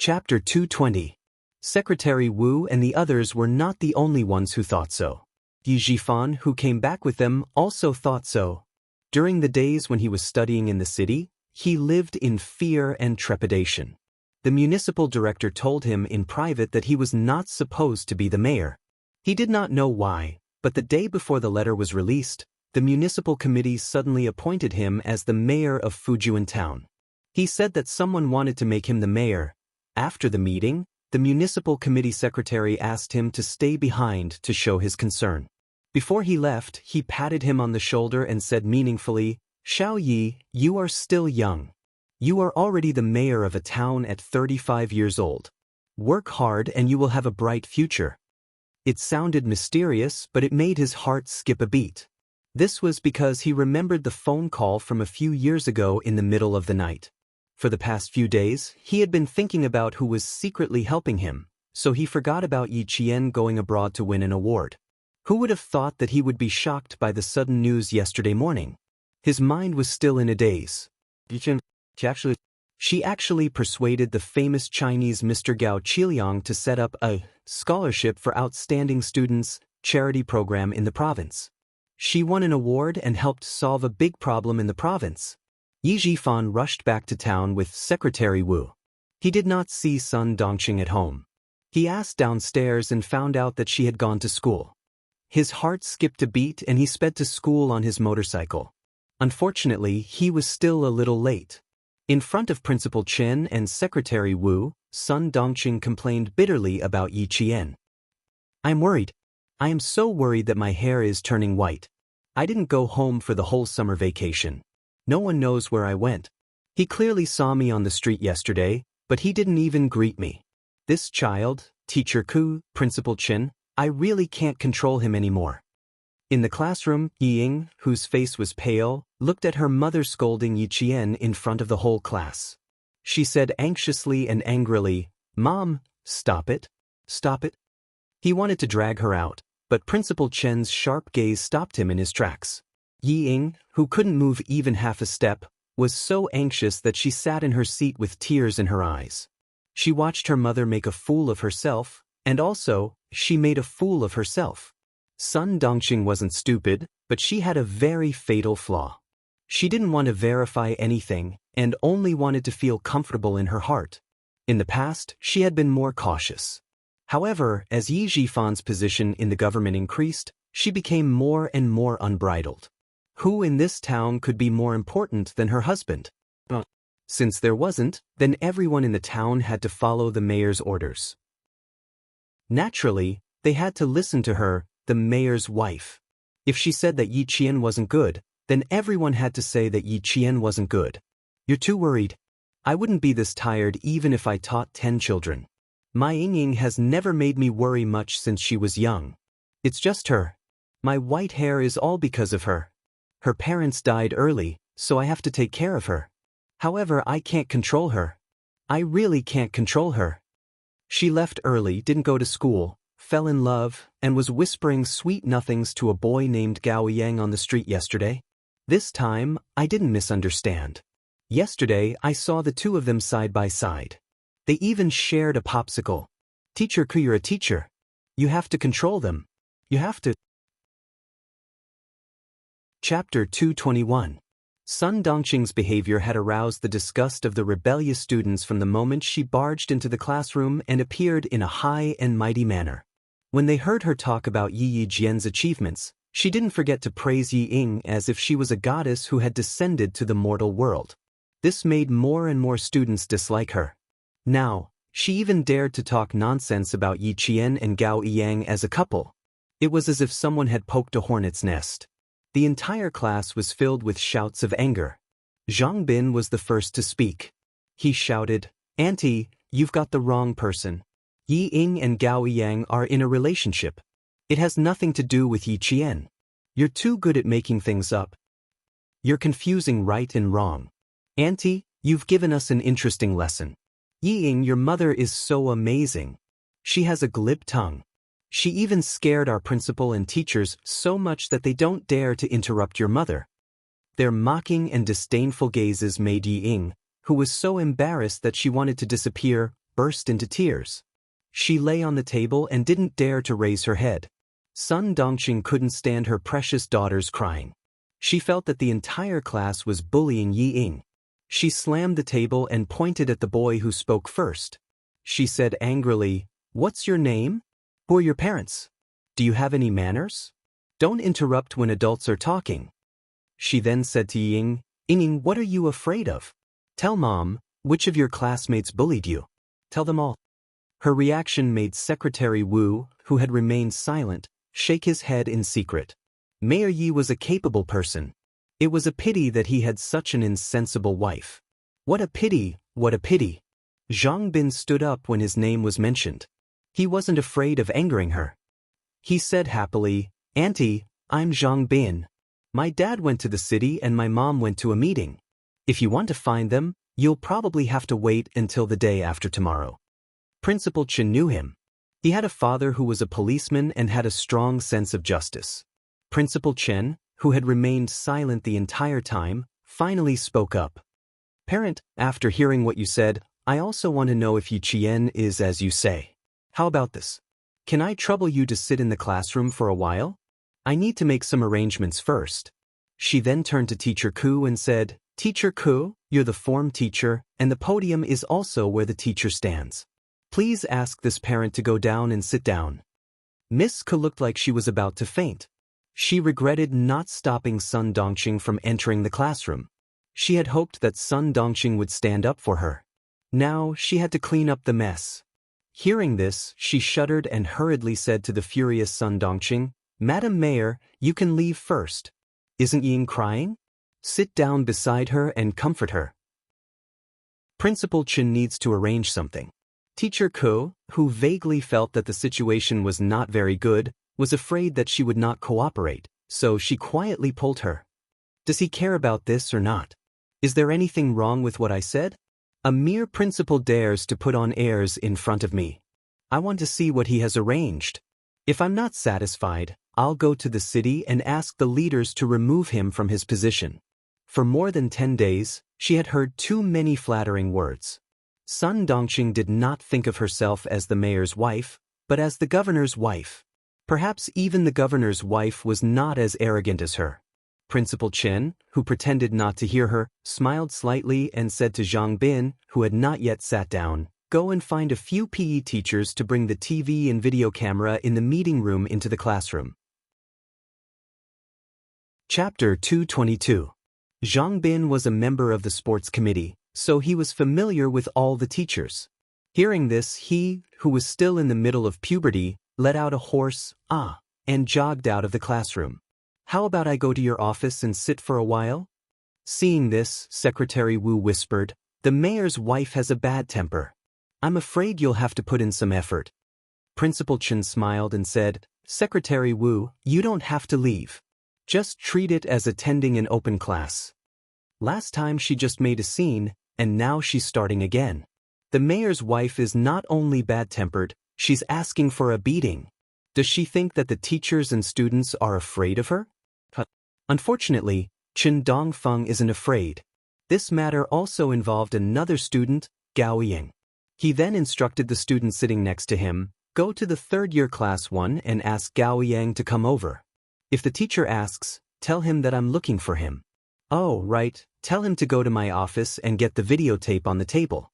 Chapter 220. Secretary Wu and the others were not the only ones who thought so. Yi Zhifan, who came back with them, also thought so. During the days when he was studying in the city, he lived in fear and trepidation. The municipal director told him in private that he was not supposed to be the mayor. He did not know why, but the day before the letter was released, the municipal committee suddenly appointed him as the mayor of Fujian town. He said that someone wanted to make him the mayor. After the meeting, the municipal committee secretary asked him to stay behind to show his concern. Before he left, he patted him on the shoulder and said meaningfully, "Xiao Yi, you are still young. You are already the mayor of a town at 35 years old. Work hard and you will have a bright future." It sounded mysterious, but it made his heart skip a beat. This was because he remembered the phone call from a few years ago in the middle of the night. For the past few days, he had been thinking about who was secretly helping him, so he forgot about Yi Qian going abroad to win an award. Who would have thought that he would be shocked by the sudden news yesterday morning? His mind was still in a daze. She actually persuaded the famous Chinese Mr. Gao Qiliang to set up a scholarship for outstanding students charity program in the province. She won an award and helped solve a big problem in the province. Yi Zhifan rushed back to town with Secretary Wu. He did not see Sun Dongqing at home. He asked downstairs and found out that she had gone to school. His heart skipped a beat and he sped to school on his motorcycle. Unfortunately, he was still a little late. In front of Principal Chen and Secretary Wu, Sun Dongqing complained bitterly about Yi Qian. "I am worried. I am so worried that my hair is turning white. I didn't go home for the whole summer vacation. No one knows where I went. He clearly saw me on the street yesterday, but he didn't even greet me. This child, Teacher Ku, Principal Chen, I really can't control him anymore." In the classroom, Yi Ying, whose face was pale, looked at her mother scolding Yi Qian in front of the whole class. She said anxiously and angrily, "Mom, stop it. Stop it." He wanted to drag her out, but Principal Chen's sharp gaze stopped him in his tracks. Yi Ying, who couldn't move even half a step, was so anxious that she sat in her seat with tears in her eyes. She watched her mother make a fool of herself, and also, she made a fool of herself. Sun Dongqing wasn't stupid, but she had a very fatal flaw. She didn't want to verify anything, and only wanted to feel comfortable in her heart. In the past, she had been more cautious. However, as Yi Zhifan's position in the government increased, she became more and more unbridled. Who in this town could be more important than her husband? Since there wasn't, then everyone in the town had to follow the mayor's orders. Naturally, they had to listen to her, the mayor's wife. If she said that Yi Qian wasn't good, then everyone had to say that Yi Qian wasn't good. "You're too worried. I wouldn't be this tired even if I taught 10 children. My Ying has never made me worry much since she was young. It's just her. My white hair is all because of her. Her parents died early, so I have to take care of her. However, I can't control her. I really can't control her. She left early, didn't go to school, fell in love, and was whispering sweet nothings to a boy named Gao Yang on the street yesterday. This time, I didn't misunderstand. Yesterday, I saw the two of them side by side. They even shared a popsicle. Teacher Ku, you're a teacher. You have to control them. You have to." Chapter 221. Sun Dongqing's behavior had aroused the disgust of the rebellious students from the moment she barged into the classroom and appeared in a high and mighty manner. When they heard her talk about Yi Jian's achievements, she didn't forget to praise Yi Ying as if she was a goddess who had descended to the mortal world. This made more and more students dislike her. Now, she even dared to talk nonsense about Yi Qian and Gao Yang as a couple. It was as if someone had poked a hornet's nest. The entire class was filled with shouts of anger. Zhang Bin was the first to speak. He shouted, "Auntie, you've got the wrong person. Yi Ying and Gao Yang are in a relationship. It has nothing to do with Yi Qian. You're too good at making things up. You're confusing right and wrong. Auntie, you've given us an interesting lesson. Yi Ying, your mother is so amazing. She has a glib tongue. She even scared our principal and teachers so much that they don't dare to interrupt your mother." Their mocking and disdainful gazes made Yi Ying, who was so embarrassed that she wanted to disappear, burst into tears. She lay on the table and didn't dare to raise her head. Sun Dongqing couldn't stand her precious daughter's crying. She felt that the entire class was bullying Yi Ying. She slammed the table and pointed at the boy who spoke first. She said angrily, "What's your name? Who are your parents? Do you have any manners? Don't interrupt when adults are talking." She then said to Yi Ying, "Ying, what are you afraid of? Tell Mom, which of your classmates bullied you? Tell them all." Her reaction made Secretary Wu, who had remained silent, shake his head in secret. Mayor Yi was a capable person. It was a pity that he had such an insensible wife. What a pity, what a pity. Zhang Bin stood up when his name was mentioned. He wasn't afraid of angering her. He said happily, "Auntie, I'm Zhang Bin. My dad went to the city and my mom went to a meeting. If you want to find them, you'll probably have to wait until the day after tomorrow." Principal Chen knew him. He had a father who was a policeman and had a strong sense of justice. Principal Chen, who had remained silent the entire time, finally spoke up. "Parent, after hearing what you said, I also want to know if Yi Qian is as you say. How about this? Can I trouble you to sit in the classroom for a while? I need to make some arrangements first." She then turned to Teacher Ku and said, "Teacher Ku, you're the form teacher, and the podium is also where the teacher stands. Please ask this parent to go down and sit down." Miss Ku looked like she was about to faint. She regretted not stopping Sun Dongqing from entering the classroom. She had hoped that Sun Dongqing would stand up for her. Now she had to clean up the mess. Hearing this, she shuddered and hurriedly said to the furious Sun Dongqing, "Madam Mayor, you can leave first. Isn't Ying crying? Sit down beside her and comfort her. Principal Chen needs to arrange something." Teacher Ko, who vaguely felt that the situation was not very good, was afraid that she would not cooperate, so she quietly pulled her. "Does he care about this or not? Is there anything wrong with what I said? A mere principal dares to put on airs in front of me. I want to see what he has arranged. If I'm not satisfied, I'll go to the city and ask the leaders to remove him from his position." For more than 10 days, she had heard too many flattering words. Sun Dongqing did not think of herself as the mayor's wife, but as the governor's wife. Perhaps even the governor's wife was not as arrogant as her. Principal Chen, who pretended not to hear her, smiled slightly and said to Zhang Bin, who had not yet sat down, "Go and find a few PE teachers to bring the TV and video camera in the meeting room into the classroom." Chapter 222. Zhang Bin was a member of the sports committee, so he was familiar with all the teachers. Hearing this, he, who was still in the middle of puberty, let out a hoarse "ah" and jogged out of the classroom. "How about I go to your office and sit for a while?" Seeing this, Secretary Wu whispered, "The mayor's wife has a bad temper. I'm afraid you'll have to put in some effort." Principal Chen smiled and said, "Secretary Wu, you don't have to leave. Just treat it as attending an open class. Last time she just made a scene, and now she's starting again. The mayor's wife is not only bad-tempered, she's asking for a beating. Does she think that the teachers and students are afraid of her?" Unfortunately, Chen Dongfeng isn't afraid. This matter also involved another student, Gao Ying. He then instructed the student sitting next to him, "Go to the third-year class 1 and ask Gao Yang to come over. If the teacher asks, tell him that I'm looking for him. Oh, right, tell him to go to my office and get the videotape on the table."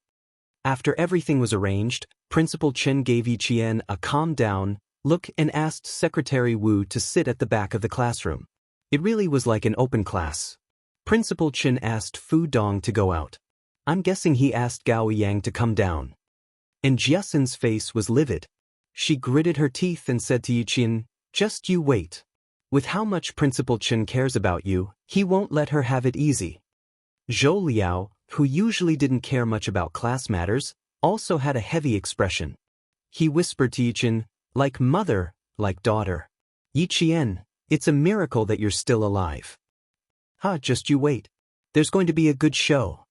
After everything was arranged, Principal Chen gave Yi Qian a calm-down look and asked Secretary Wu to sit at the back of the classroom. It really was like an open class. Principal Chen asked Fu Dong to go out. I'm guessing he asked Gao Yang to come down. And Jiasen's face was livid. She gritted her teeth and said to Yi Qian, "Just you wait. With how much Principal Chen cares about you, he won't let her have it easy." Zhou Liao, who usually didn't care much about class matters, also had a heavy expression. He whispered to Yi Qian, "Like mother, like daughter. Yi Qian, it's a miracle that you're still alive." Just you wait. There's going to be a good show."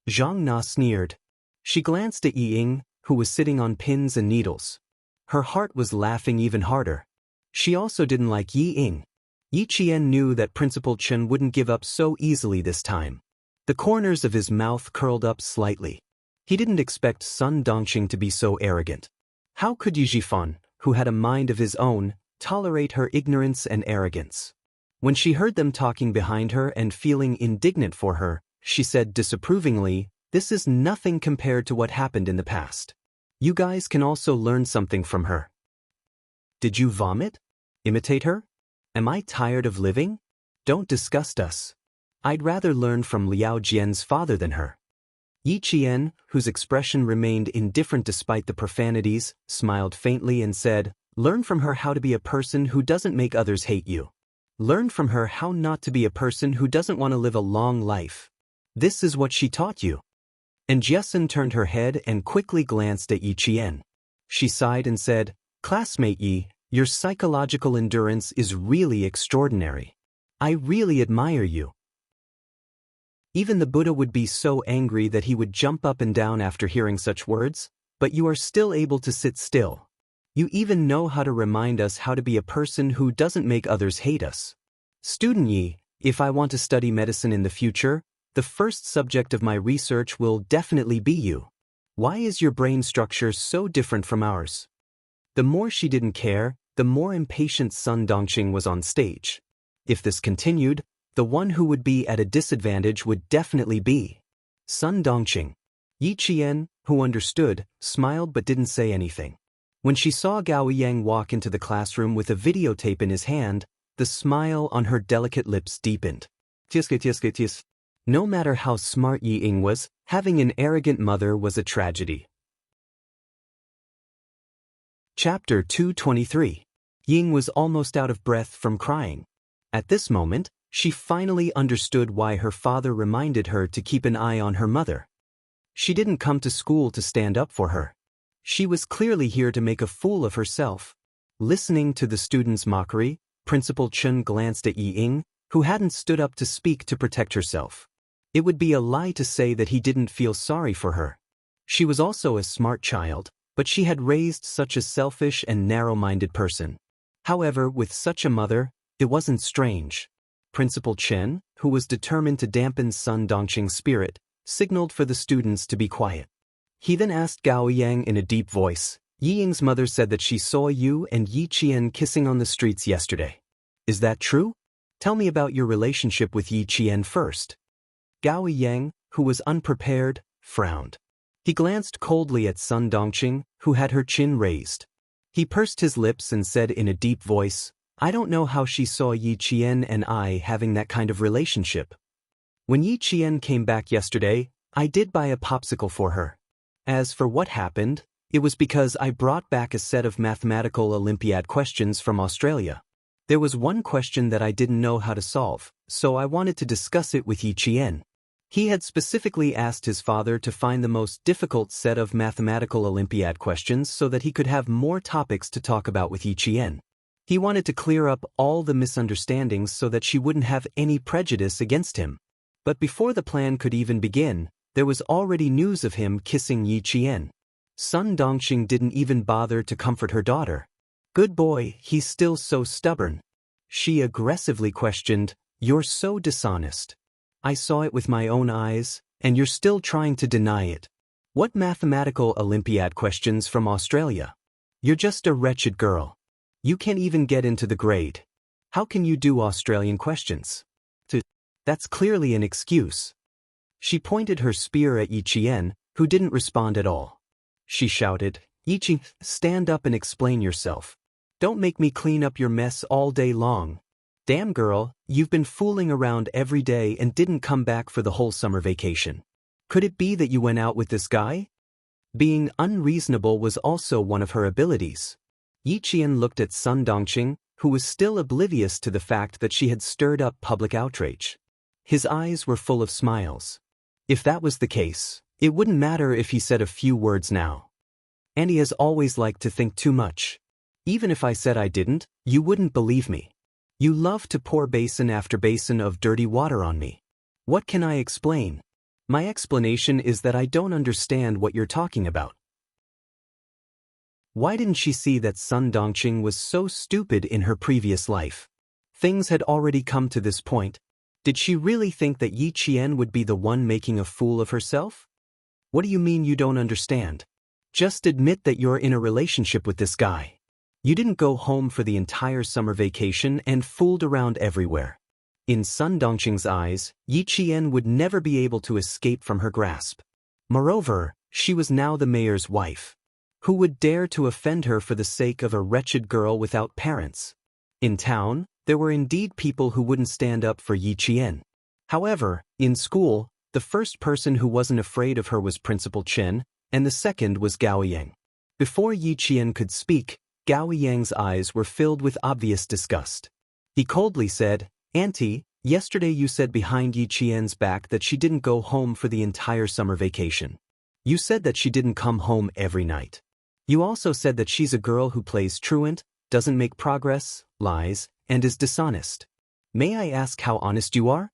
Zhang Na sneered. She glanced at Yi Ying, who was sitting on pins and needles. Her heart was laughing even harder. She also didn't like Yi Ying. Yi Qian knew that Principal Chen wouldn't give up so easily this time. The corners of his mouth curled up slightly. He didn't expect Sun Dongqing to be so arrogant. How could Yi Zhifan, who had a mind of his own, tolerate her ignorance and arrogance? When she heard them talking behind her and feeling indignant for her, she said disapprovingly, "This is nothing compared to what happened in the past. You guys can also learn something from her." Did you vomit? Imitate her? Am I tired of living? Don't disgust us. I'd rather learn from Liao Jian's father than her. Yi Qian, whose expression remained indifferent despite the profanities, smiled faintly and said, "Learn from her how to be a person who doesn't make others hate you. Learn from her how not to be a person who doesn't want to live a long life. This is what she taught you." And Jiesun turned her head and quickly glanced at Yi Qian. She sighed and said, "Classmate Yi, your psychological endurance is really extraordinary. I really admire you." Even the Buddha would be so angry that he would jump up and down after hearing such words, but you are still able to sit still. You even know how to remind us how to be a person who doesn't make others hate us. Student Yi, if I want to study medicine in the future, the first subject of my research will definitely be you. Why is your brain structure so different from ours? The more she didn't care, the more impatient Sun Dongqing was on stage. If this continued, the one who would be at a disadvantage would definitely be Sun Dongqing. Yi Qian, who understood, smiled but didn't say anything. When she saw Gao Yang walk into the classroom with a videotape in his hand, the smile on her delicate lips deepened. No matter how smart Yi Ying was, having an arrogant mother was a tragedy. Chapter 223. Ying was almost out of breath from crying. At this moment, she finally understood why her father reminded her to keep an eye on her mother. She didn't come to school to stand up for her. She was clearly here to make a fool of herself. Listening to the students' mockery, Principal Chen glanced at Yi Ying, who hadn't stood up to speak to protect herself. It would be a lie to say that he didn't feel sorry for her. She was also a smart child, but she had raised such a selfish and narrow-minded person. However, with such a mother, it wasn't strange. Principal Chen, who was determined to dampen Sun Dongqing's spirit, signaled for the students to be quiet. He then asked Gao Yang in a deep voice, "Yi Ying's mother said that she saw you and Yi Qian kissing on the streets yesterday. Is that true? Tell me about your relationship with Yi Qian first." Gao Yang, who was unprepared, frowned. He glanced coldly at Sun Dongqing, who had her chin raised. He pursed his lips and said in a deep voice, "I don't know how she saw Yi Qian and I having that kind of relationship. When Yi Qian came back yesterday, I did buy a popsicle for her. As for what happened, it was because I brought back a set of mathematical Olympiad questions from Australia. There was one question that I didn't know how to solve, so I wanted to discuss it with Yi Qian." He had specifically asked his father to find the most difficult set of mathematical Olympiad questions so that he could have more topics to talk about with Yi Qian. He wanted to clear up all the misunderstandings so that she wouldn't have any prejudice against him. But before the plan could even begin, there was already news of him kissing Yi Qian. Sun Dongqing didn't even bother to comfort her daughter. "Good boy, he's still so stubborn." She aggressively questioned, "You're so dishonest. I saw it with my own eyes, and you're still trying to deny it. What mathematical Olympiad questions from Australia? You're just a wretched girl. You can't even get into the grade. How can you do Australian questions? That's clearly an excuse." She pointed her spear at Yi Qian, who didn't respond at all. She shouted, "Yi Qi, stand up and explain yourself. Don't make me clean up your mess all day long. Damn girl, you've been fooling around every day and didn't come back for the whole summer vacation. Could it be that you went out with this guy?" Being unreasonable was also one of her abilities. Yi Qian looked at Sun Dongqing, who was still oblivious to the fact that she had stirred up public outrage. His eyes were full of smiles. If that was the case, it wouldn't matter if he said a few words now. And he has always liked to think too much. Even if I said I didn't, you wouldn't believe me. You love to pour basin after basin of dirty water on me. What can I explain? My explanation is that I don't understand what you're talking about." Why didn't she see that Sun Dongqing was so stupid in her previous life? Things had already come to this point. Did she really think that Yi Qian would be the one making a fool of herself? What do you mean you don't understand? Just admit that you're in a relationship with this guy. You didn't go home for the entire summer vacation and fooled around everywhere. In Sun Dongqing's eyes, Yi Qian would never be able to escape from her grasp. Moreover, she was now the mayor's wife. Who would dare to offend her for the sake of a wretched girl without parents? In town, there were indeed people who wouldn't stand up for Yi Qian. However, in school, the first person who wasn't afraid of her was Principal Chen, and the second was Gao Yang. Before Yi Qian could speak, Gao Yang's eyes were filled with obvious disgust. He coldly said, "Auntie, yesterday you said behind Yi Qian's back that she didn't go home for the entire summer vacation. You said that she didn't come home every night. You also said that she's a girl who plays truant, doesn't make progress, lies, and is dishonest. May I ask how honest you are?"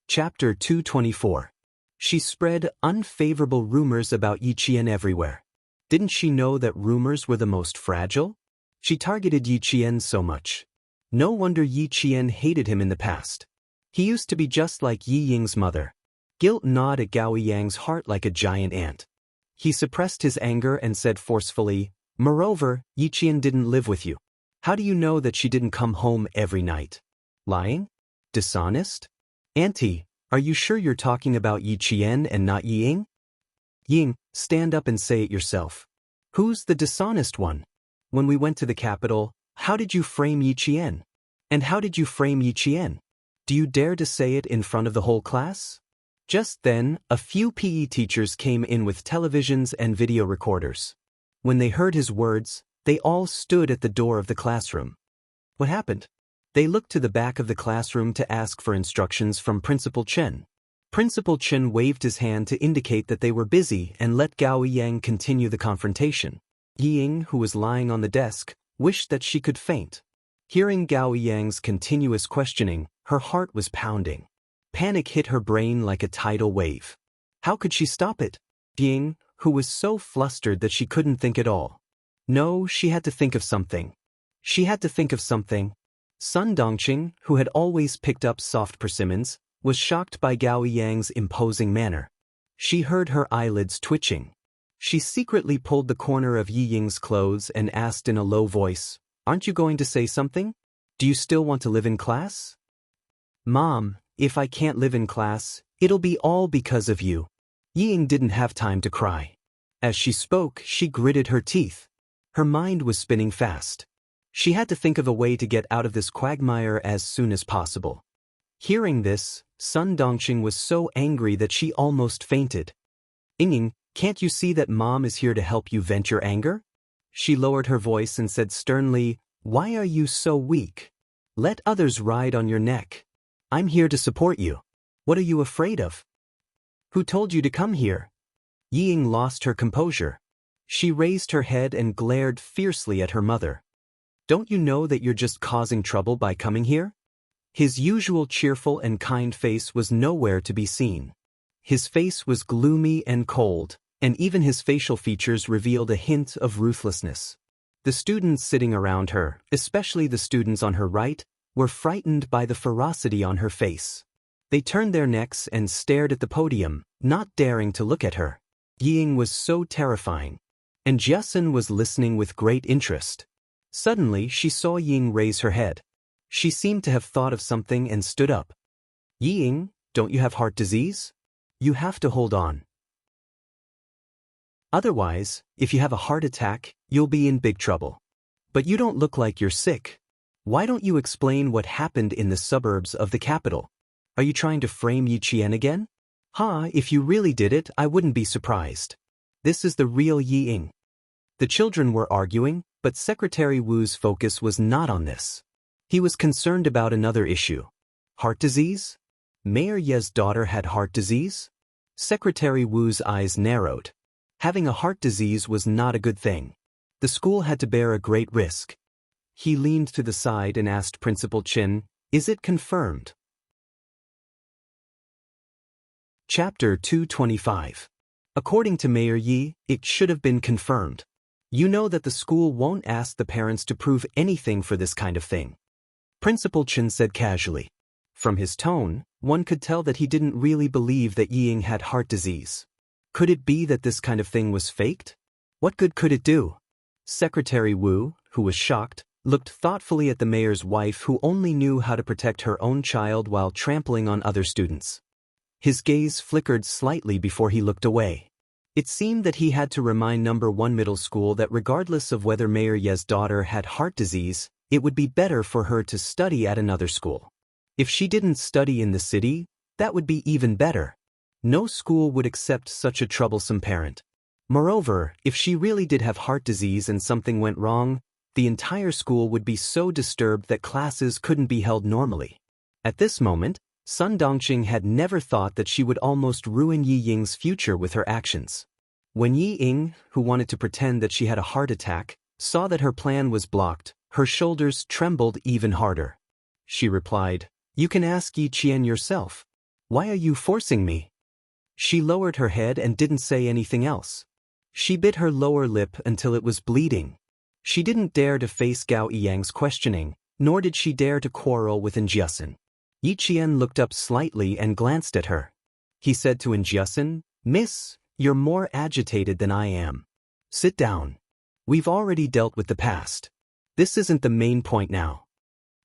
Chapter 224. She spread unfavorable rumors about Yi Qian everywhere. Didn't she know that rumors were the most fragile? She targeted Yi Qian so much. No wonder Yi Qian hated him in the past. He used to be just like Yi Ying's mother. Guilt gnawed at Gao Yang's heart like a giant ant. He suppressed his anger and said forcefully, "Moreover, Yi Qian didn't live with you. How do you know that she didn't come home every night? Lying? Dishonest? Auntie, are you sure you're talking about Yi Qian and not Yi Ying? Ying, stand up and say it yourself. Who's the dishonest one? When we went to the capital, how did you frame Yi Qian? And how did you frame Yi Qian? Do you dare to say it in front of the whole class?" Just then, a few PE teachers came in with televisions and video recorders. When they heard his words, they all stood at the door of the classroom. What happened? They looked to the back of the classroom to ask for instructions from Principal Chen. Principal Chen waved his hand to indicate that they were busy and let Gao Yang continue the confrontation. Yi Ying, who was lying on the desk, wished that she could faint. Hearing Gao Yang's continuous questioning, her heart was pounding. Panic hit her brain like a tidal wave. How could she stop it? Ying, who was so flustered that she couldn't think at all. No, she had to think of something. She had to think of something. Sun Dongqing, who had always picked up soft persimmons, was shocked by Gao Yang's imposing manner. She heard her eyelids twitching. She secretly pulled the corner of Yi Ying's clothes and asked in a low voice, "Aren't you going to say something? Do you still want to live in class?" "Mom, if I can't live in class, it'll be all because of you." Yi Ying didn't have time to cry. As she spoke, she gritted her teeth. Her mind was spinning fast. She had to think of a way to get out of this quagmire as soon as possible. Hearing this, Sun Dongqing was so angry that she almost fainted. "Ying, can't you see that Mom is here to help you vent your anger?" She lowered her voice and said sternly, "Why are you so weak? Let others ride on your neck. I'm here to support you. What are you afraid of? Who told you to come here?" Yi Ying lost her composure. She raised her head and glared fiercely at her mother. "Don't you know that you're just causing trouble by coming here?" His usual cheerful and kind face was nowhere to be seen. His face was gloomy and cold, and even his facial features revealed a hint of ruthlessness. The students sitting around her, especially the students on her right, were frightened by the ferocity on her face. They turned their necks and stared at the podium, not daring to look at her. Yi Ying was so terrifying. And Jiasun was listening with great interest. Suddenly, she saw Ying raise her head. She seemed to have thought of something and stood up. "Yi Ying, don't you have heart disease? You have to hold on. Otherwise, if you have a heart attack, you'll be in big trouble. But you don't look like you're sick. Why don't you explain what happened in the suburbs of the capital? Are you trying to frame Yi Qian again? If you really did it, I wouldn't be surprised. This is the real Yi Ying." The children were arguing, but Secretary Wu's focus was not on this. He was concerned about another issue. Heart disease? Mayor Ye's daughter had heart disease? Secretary Wu's eyes narrowed. Having a heart disease was not a good thing. The school had to bear a great risk. He leaned to the side and asked Principal Chen, "Is it confirmed?" Chapter 225. According to Mayor Yi, it should have been confirmed. You know that the school won't ask the parents to prove anything for this kind of thing. Principal Chen said casually. From his tone, one could tell that he didn't really believe that Ying had heart disease. Could it be that this kind of thing was faked? What good could it do? Secretary Wu, who was shocked, looked thoughtfully at the mayor's wife who only knew how to protect her own child while trampling on other students. His gaze flickered slightly before he looked away. It seemed that he had to remind number 1 middle school that regardless of whether Mayor Ye's daughter had heart disease, it would be better for her to study at another school. If she didn't study in the city, that would be even better. No school would accept such a troublesome parent. Moreover, if she really did have heart disease and something went wrong, the entire school would be so disturbed that classes couldn't be held normally. At this moment, Sun Dongqing had never thought that she would almost ruin Yi Ying's future with her actions. When Yi Ying, who wanted to pretend that she had a heart attack, saw that her plan was blocked, her shoulders trembled even harder. She replied, "You can ask Yi Qian yourself. Why are you forcing me?" She lowered her head and didn't say anything else. She bit her lower lip until it was bleeding. She didn't dare to face Gao Yiyang's questioning, nor did she dare to quarrel with Jiasin. Yi Qian looked up slightly and glanced at her. He said to Jiasin, "Miss, you're more agitated than I am. Sit down. We've already dealt with the past. This isn't the main point now."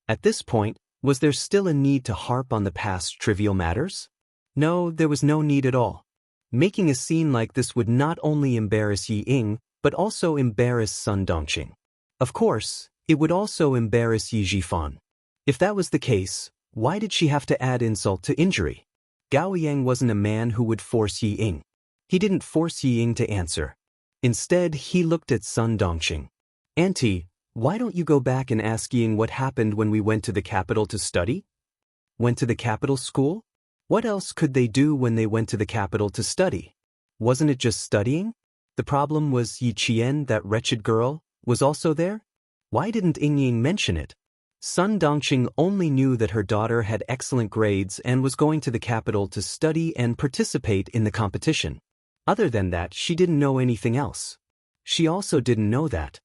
At this point, was there still a need to harp on the past trivial matters? No, there was no need at all. Making a scene like this would not only embarrass Yi Ying, but also embarrass Sun Dongqing. Of course, it would also embarrass Yi Zhifan. If that was the case, why did she have to add insult to injury? Gao Yang wasn't a man who would force Yi Ying. He didn't force Yi Ying to answer. Instead, he looked at Sun Dongqing. "Auntie, why don't you go back and ask Ying what happened when we went to the capital to study?" Went to the capital school? What else could they do when they went to the capital to study? Wasn't it just studying? The problem was Yi Qian, that wretched girl, was also there? Why didn't Ying mention it? Sun Dongqing only knew that her daughter had excellent grades and was going to the capital to study and participate in the competition. Other than that, she didn't know anything else. She also didn't know that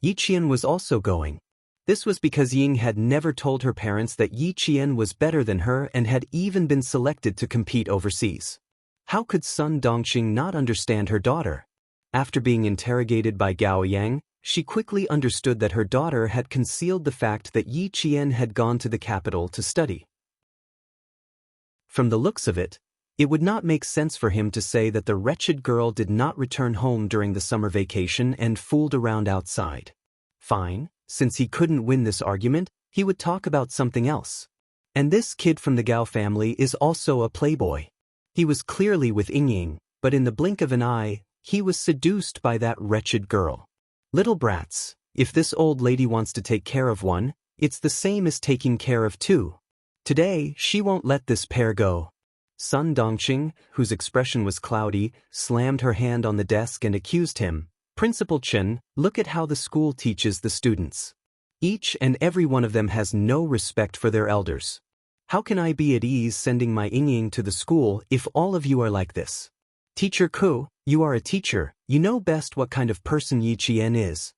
Yi Qian was also going. This was because Ying had never told her parents that Yi Qian was better than her and had even been selected to compete overseas. How could Sun Dongqing not understand her daughter? After being interrogated by Gao Yang, she quickly understood that her daughter had concealed the fact that Yi Qian had gone to the capital to study. From the looks of it, it would not make sense for him to say that the wretched girl did not return home during the summer vacation and fooled around outside. Fine, since he couldn't win this argument, he would talk about something else. And this kid from the Gao family is also a playboy. He was clearly with Ying, but in the blink of an eye, he was seduced by that wretched girl. Little brats, if this old lady wants to take care of one, it's the same as taking care of two. Today, she won't let this pair go. Sun Dongqing, whose expression was cloudy, slammed her hand on the desk and accused him, "Principal Chen, look at how the school teaches the students. Each and every one of them has no respect for their elders. How can I be at ease sending my Ying to the school if all of you are like this? Teacher Ku, you are a teacher, you know best what kind of person Yi Qian is.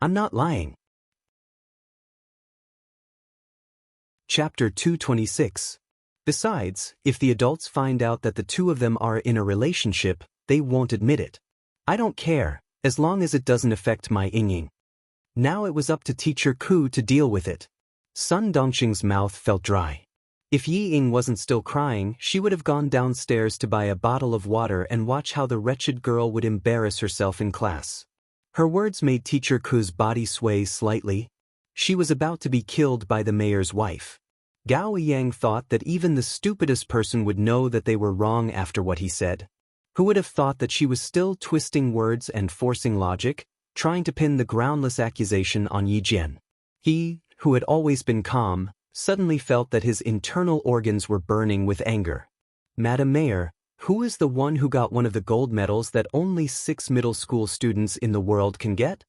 I'm not lying." Chapter 226. Besides, if the adults find out that the two of them are in a relationship, they won't admit it. I don't care, as long as it doesn't affect my Ying. Now it was up to Teacher Ku to deal with it. Sun Dongqing's mouth felt dry. If Yi Ying wasn't still crying, she would have gone downstairs to buy a bottle of water and watch how the wretched girl would embarrass herself in class. Her words made Teacher Ku's body sway slightly. She was about to be killed by the mayor's wife. Gao Yang thought that even the stupidest person would know that they were wrong after what he said. Who would have thought that she was still twisting words and forcing logic, trying to pin the groundless accusation on Yi Jian? He, who had always been calm, suddenly felt that his internal organs were burning with anger. "Madam Mayor, who is the one who got one of the gold medals that only 6 middle school students in the world can get?"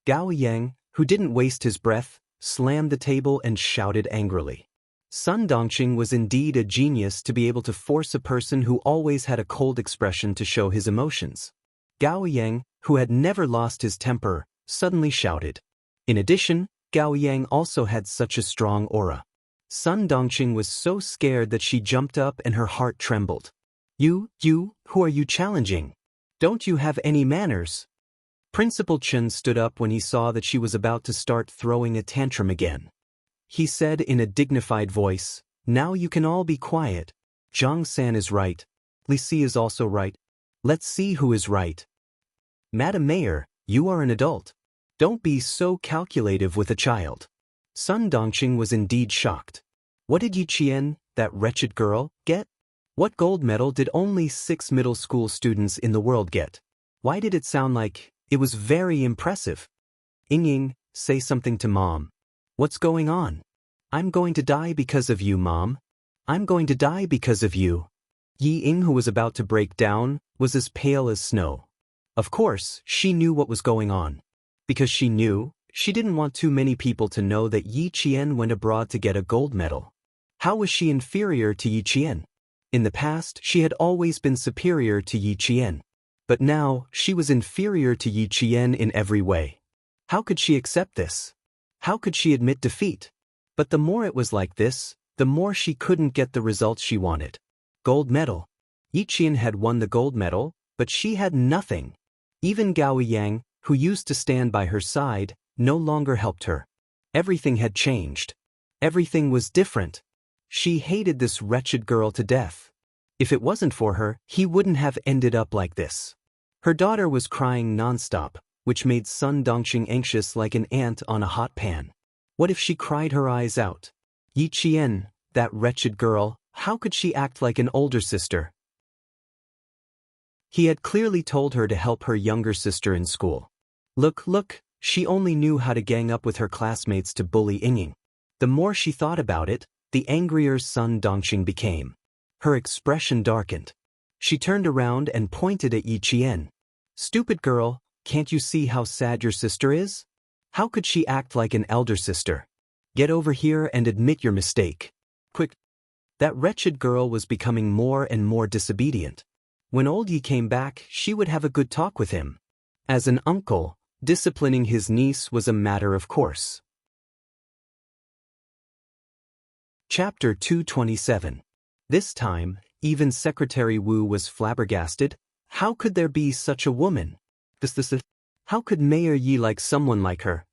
Gao Yang, who didn't waste his breath, slammed the table and shouted angrily. Sun Dongqing was indeed a genius to be able to force a person who always had a cold expression to show his emotions. Gao Yang, who had never lost his temper, suddenly shouted. In addition, Gao Yang also had such a strong aura. Sun Dongqing was so scared that she jumped up and her heart trembled. You, who are you challenging? Don't you have any manners? Principal Chen stood up when he saw that she was about to start throwing a tantrum again. He said in a dignified voice, "Now you can all be quiet. Zhang San is right. Li Si is also right. Let's see who is right." Madam Mayor, you are an adult. Don't be so calculative with a child. Sun Dongqing was indeed shocked. What did Yi Qian, that wretched girl, get? What gold medal did only 6 middle school students in the world get? Why did it sound like it was very impressive? Ying, say something to Mom. What's going on? I'm going to die because of you, Mom. I'm going to die because of you. Yi Ying, who was about to break down, was as pale as snow. Of course, she knew what was going on. Because she knew, she didn't want too many people to know that Yi Qian went abroad to get a gold medal. How was she inferior to Yi Qian? In the past, she had always been superior to Yi Qian. But now, she was inferior to Yi Qian in every way. How could she accept this? How could she admit defeat? But the more it was like this, the more she couldn't get the results she wanted. Gold medal. Yi Qian had won the gold medal, but she had nothing. Even Gao Yang, who used to stand by her side, no longer helped her. Everything had changed. Everything was different. She hated this wretched girl to death. If it wasn't for her, he wouldn't have ended up like this. Her daughter was crying nonstop, which made Sun Dongqing anxious like an ant on a hot pan. What if she cried her eyes out? Yi Qian, that wretched girl, how could she act like an older sister? He had clearly told her to help her younger sister in school. Look, she only knew how to gang up with her classmates to bully Ying. The more she thought about it, the angrier Sun Dongqing became. Her expression darkened. She turned around and pointed at Yi Qian. Stupid girl, can't you see how sad your sister is? How could she act like an elder sister? Get over here and admit your mistake. Quick. That wretched girl was becoming more and more disobedient. When old Yi came back, she would have a good talk with him. As an uncle, disciplining his niece was a matter of course. Chapter 227. This time, even Secretary Wu was flabbergasted. How could there be such a woman? How could Mayor Yi like someone like her?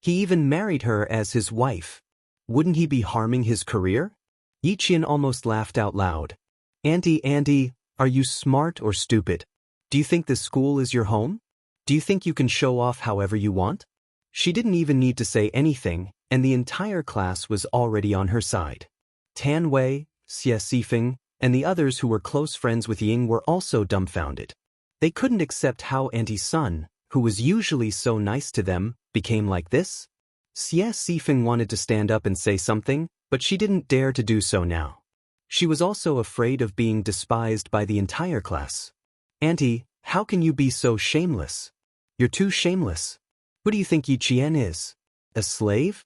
He even married her as his wife. Wouldn't he be harming his career? Yi Qian almost laughed out loud. Auntie, are you smart or stupid? Do you think this school is your home? Do you think you can show off however you want? She didn't even need to say anything, and the entire class was already on her side. Tan Wei, Xie Sifeng, and the others who were close friends with Ying were also dumbfounded. They couldn't accept how Auntie Sun, who was usually so nice to them, became like this. Xie Sifeng wanted to stand up and say something, but she didn't dare to do so now. She was also afraid of being despised by the entire class. Auntie, how can you be so shameless? You're too shameless. Who do you think Yi Qian is? A slave?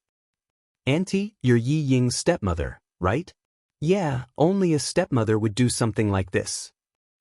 Auntie, you're Yi Ying's stepmother, right? Yeah, only a stepmother would do something like this.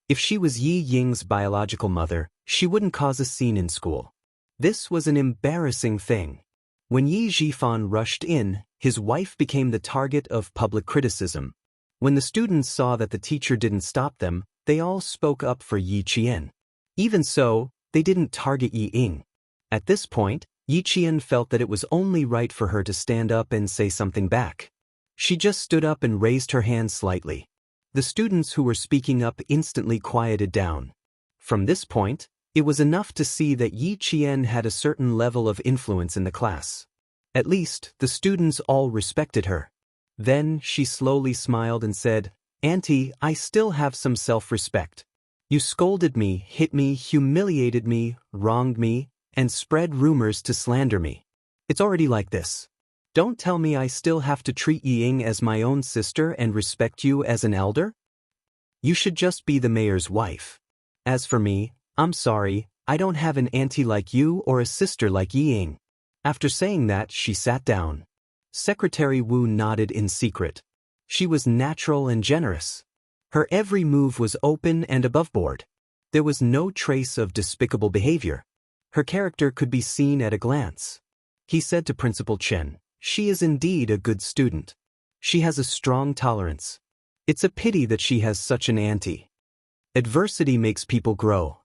If she was Yi Ying's biological mother, she wouldn't cause a scene in school. This was an embarrassing thing. When Yi Zhifan rushed in, his wife became the target of public criticism. When the students saw that the teacher didn't stop them, they all spoke up for Yi Qian. Even so, they didn't target Yi Ying. At this point, Yi Qian felt that it was only right for her to stand up and say something back. She just stood up and raised her hand slightly. The students who were speaking up instantly quieted down. From this point, it was enough to see that Yi Qian had a certain level of influence in the class. At least, the students all respected her. Then, she slowly smiled and said, Auntie, I still have some self-respect. You scolded me, hit me, humiliated me, wronged me, and spread rumors to slander me. It's already like this. Don't tell me I still have to treat Yi Ying as my own sister and respect you as an elder? You should just be the mayor's wife. As for me, I'm sorry, I don't have an auntie like you or a sister like Yi Ying. After saying that, she sat down. Secretary Wu nodded in secret. She was natural and generous. Her every move was open and aboveboard. There was no trace of despicable behavior. Her character could be seen at a glance. He said to Principal Chen, she is indeed a good student. She has a strong tolerance. It's a pity that she has such an auntie. Adversity makes people grow.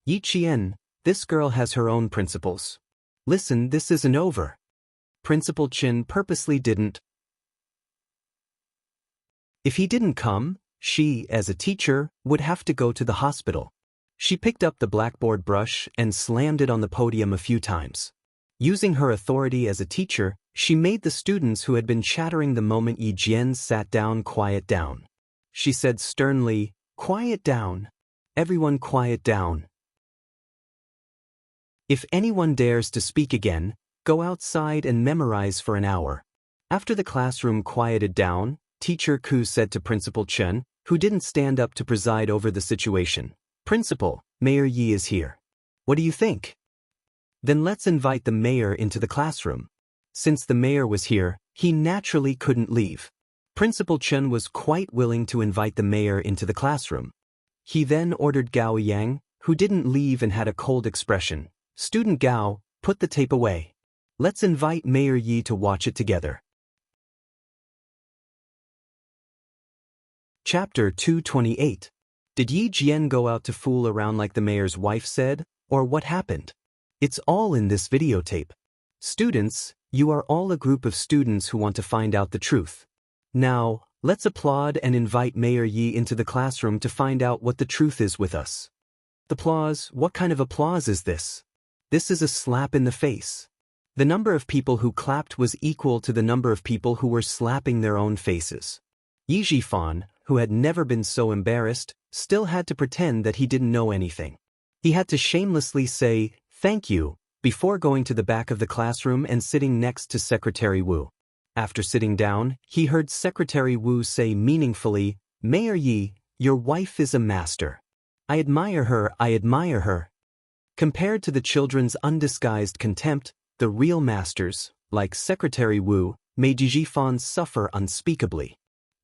Yi Qian, this girl has her own principles. Listen, this isn't over. Principal Chen purposely didn't. If he didn't come, she, as a teacher, would have to go to the hospital. She picked up the blackboard brush and slammed it on the podium a few times. Using her authority as a teacher, she made the students who had been chattering the moment Yi Jian sat down quiet down. She said sternly, "Quiet down. Everyone quiet down. If anyone dares to speak again, go outside and memorize for an hour." After the classroom quieted down, Teacher Ku said to Principal Chen, who didn't stand up to preside over the situation, "Principal, Mayor Yi is here. What do you think? Then let's invite the mayor into the classroom." Since the mayor was here, he naturally couldn't leave. Principal Chen was quite willing to invite the mayor into the classroom. He then ordered Gao Yang, who didn't leave and had a cold expression, "Student Gao, put the tape away. Let's invite Mayor Yi to watch it together." Chapter 228. Did Yi Jian go out to fool around like the mayor's wife said, or what happened? It's all in this videotape. Students, you are all a group of students who want to find out the truth. Now, let's applaud and invite Mayor Yi into the classroom to find out what the truth is with us. Applause? What kind of applause is this? This is a slap in the face. The number of people who clapped was equal to the number of people who were slapping their own faces. Yi Zhifan, who had never been so embarrassed, still had to pretend that he didn't know anything. He had to shamelessly say, "Thank you," before going to the back of the classroom and sitting next to Secretary Wu. After sitting down, he heard Secretary Wu say meaningfully, "Mayor Yi, your wife is a master. I admire her, I admire her." Compared to the children's undisguised contempt, the real masters, like Secretary Wu, made Yi Zhifan suffer unspeakably.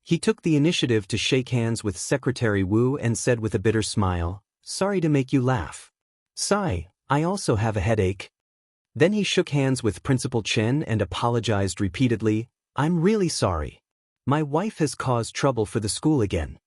He took the initiative to shake hands with Secretary Wu and said with a bitter smile, "Sorry to make you laugh. Sigh, I also have a headache." Then he shook hands with Principal Chen and apologized repeatedly, "I'm really sorry. My wife has caused trouble for the school again.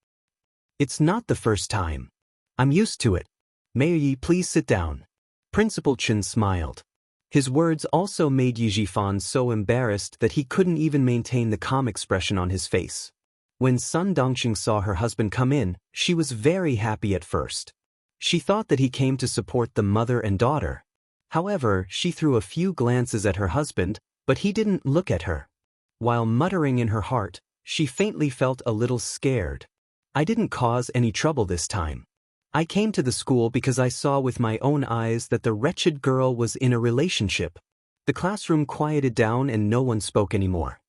It's not the first time. I'm used to it. Mayor Yi, please sit down." Principal Chen smiled. His words also made Yi Zhifan so embarrassed that he couldn't even maintain the calm expression on his face. When Sun Dongqing saw her husband come in, she was very happy at first. She thought that he came to support the mother and daughter. However, she threw a few glances at her husband, but he didn't look at her. While muttering in her heart, she faintly felt a little scared. "I didn't cause any trouble this time. I came to the school because I saw with my own eyes that the wretched girl was in a relationship." The classroom quieted down and no one spoke anymore.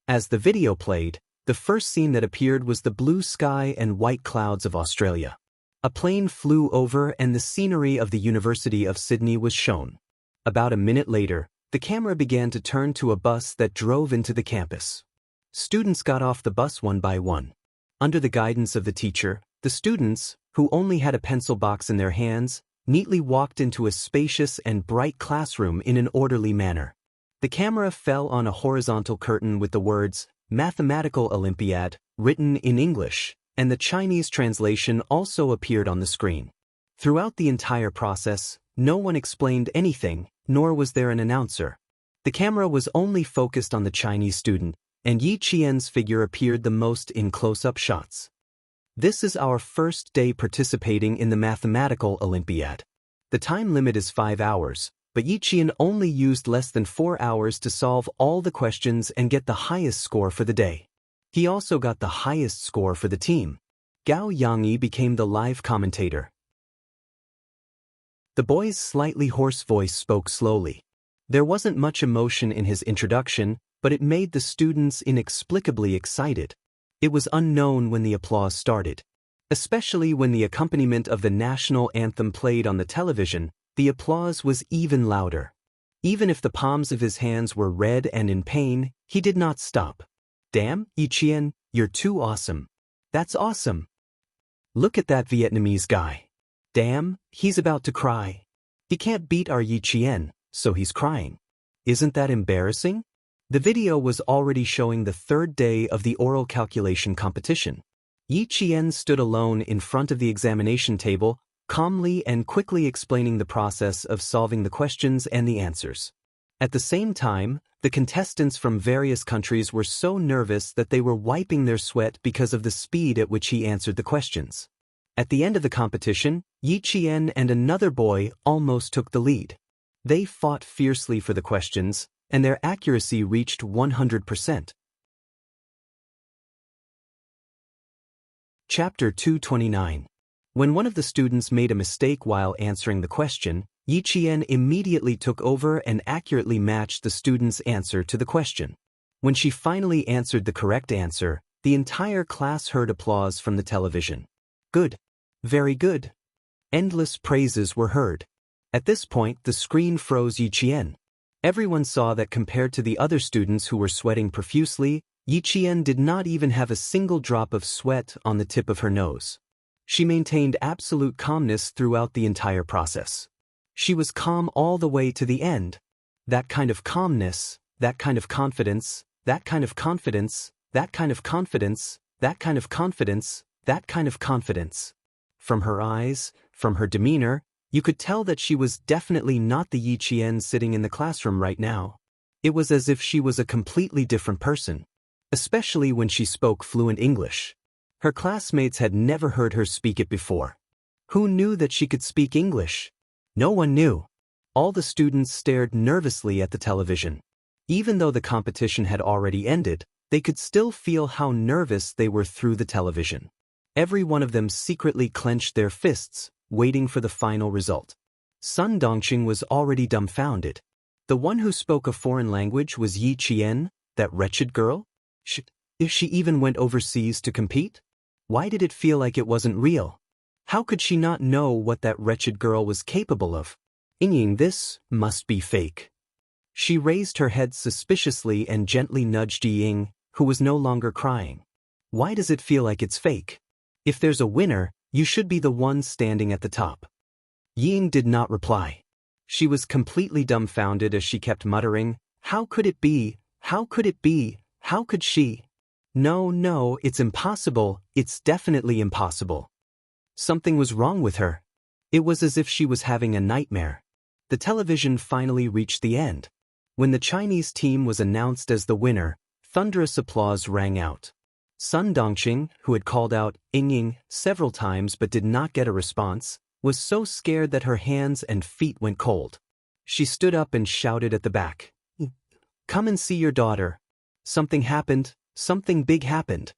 As the video played, the first scene that appeared was the blue sky and white clouds of Australia. A plane flew over and the scenery of the University of Sydney was shown. About a minute later, the camera began to turn to a bus that drove into the campus. Students got off the bus one by one. Under the guidance of the teacher, the students, who only had a pencil box in their hands, neatly walked into a spacious and bright classroom in an orderly manner. The camera fell on a horizontal curtain with the words, "Mathematical Olympiad," written in English, and the Chinese translation also appeared on the screen. Throughout the entire process, no one explained anything, nor was there an announcer. The camera was only focused on the Chinese student, and Yi Qian's figure appeared the most in close-up shots. "This is our first day participating in the Mathematical Olympiad. The time limit is 5 hours, but Yi Qian only used less than 4 hours to solve all the questions and get the highest score for the day. He also got the highest score for the team." Gao Yangyi became the live commentator. The boy's slightly hoarse voice spoke slowly. There wasn't much emotion in his introduction, but it made the students inexplicably excited. It was unknown when the applause started. Especially when the accompaniment of the national anthem played on the television, the applause was even louder. Even if the palms of his hands were red and in pain, he did not stop. "Damn, Yi Qian, you're too awesome. That's awesome. Look at that Vietnamese guy. Damn, he's about to cry. He can't beat our Yi Qian, so he's crying. Isn't that embarrassing? The video was already showing the third day of the oral calculation competition. Yi Qian stood alone in front of the examination table, calmly and quickly explaining the process of solving the questions and the answers. At the same time, the contestants from various countries were so nervous that they were wiping their sweat because of the speed at which he answered the questions. At the end of the competition, Yi Qian and another boy almost took the lead. They fought fiercely for the questions, and their accuracy reached 100%. Chapter 229. When one of the students made a mistake while answering the question, Yi Qian immediately took over and accurately matched the student's answer to the question. When she finally answered the correct answer, the entire class heard applause from the television. Good. Very good. Endless praises were heard. At this point, the screen froze Yi Qian. Everyone saw that compared to the other students who were sweating profusely, Yi Qian did not even have a single drop of sweat on the tip of her nose. She maintained absolute calmness throughout the entire process. She was calm all the way to the end. That kind of calmness, that kind of confidence, that kind of confidence, that kind of confidence, that kind of confidence, that kind of confidence. From her eyes, from her demeanor, you could tell that she was definitely not the Yi Qian sitting in the classroom right now. It was as if she was a completely different person, especially when she spoke fluent English. Her classmates had never heard her speak it before. Who knew that she could speak English? No one knew. All the students stared nervously at the television. Even though the competition had already ended, they could still feel how nervous they were through the television. Every one of them secretly clenched their fists, waiting for the final result. Sun Dongqing was already dumbfounded. The one who spoke a foreign language was Yi Qian, that wretched girl? If she even went overseas to compete? Why did it feel like it wasn't real? How could she not know what that wretched girl was capable of? Ying, this must be fake. She raised her head suspiciously and gently nudged Ying, who was no longer crying. Why does it feel like it's fake? If there's a winner, you should be the one standing at the top. Ying did not reply. She was completely dumbfounded as she kept muttering, how could it be? How could it be? How could she? No, it's impossible. It's definitely impossible. Something was wrong with her. It was as if she was having a nightmare. The television finally reached the end. When the Chinese team was announced as the winner, thunderous applause rang out. Sun Dongqing, who had called out Ying several times but did not get a response, was so scared that her hands and feet went cold. She stood up and shouted at the back. Come and see your daughter. Something happened, something big happened.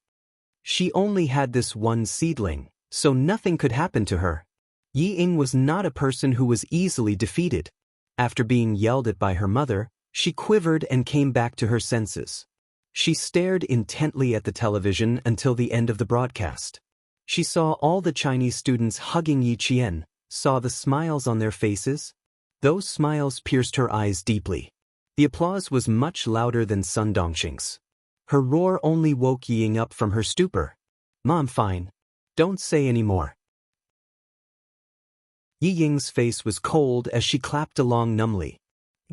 She only had this one seedling, so nothing could happen to her. Ying was not a person who was easily defeated. After being yelled at by her mother, she quivered and came back to her senses. She stared intently at the television until the end of the broadcast. She saw all the Chinese students hugging Yi Qian, saw the smiles on their faces. Those smiles pierced her eyes deeply. The applause was much louder than Sun Dongqing's. Her roar only woke Ying up from her stupor. Mom, fine. Don't say any more. Yi Ying's face was cold as she clapped along numbly.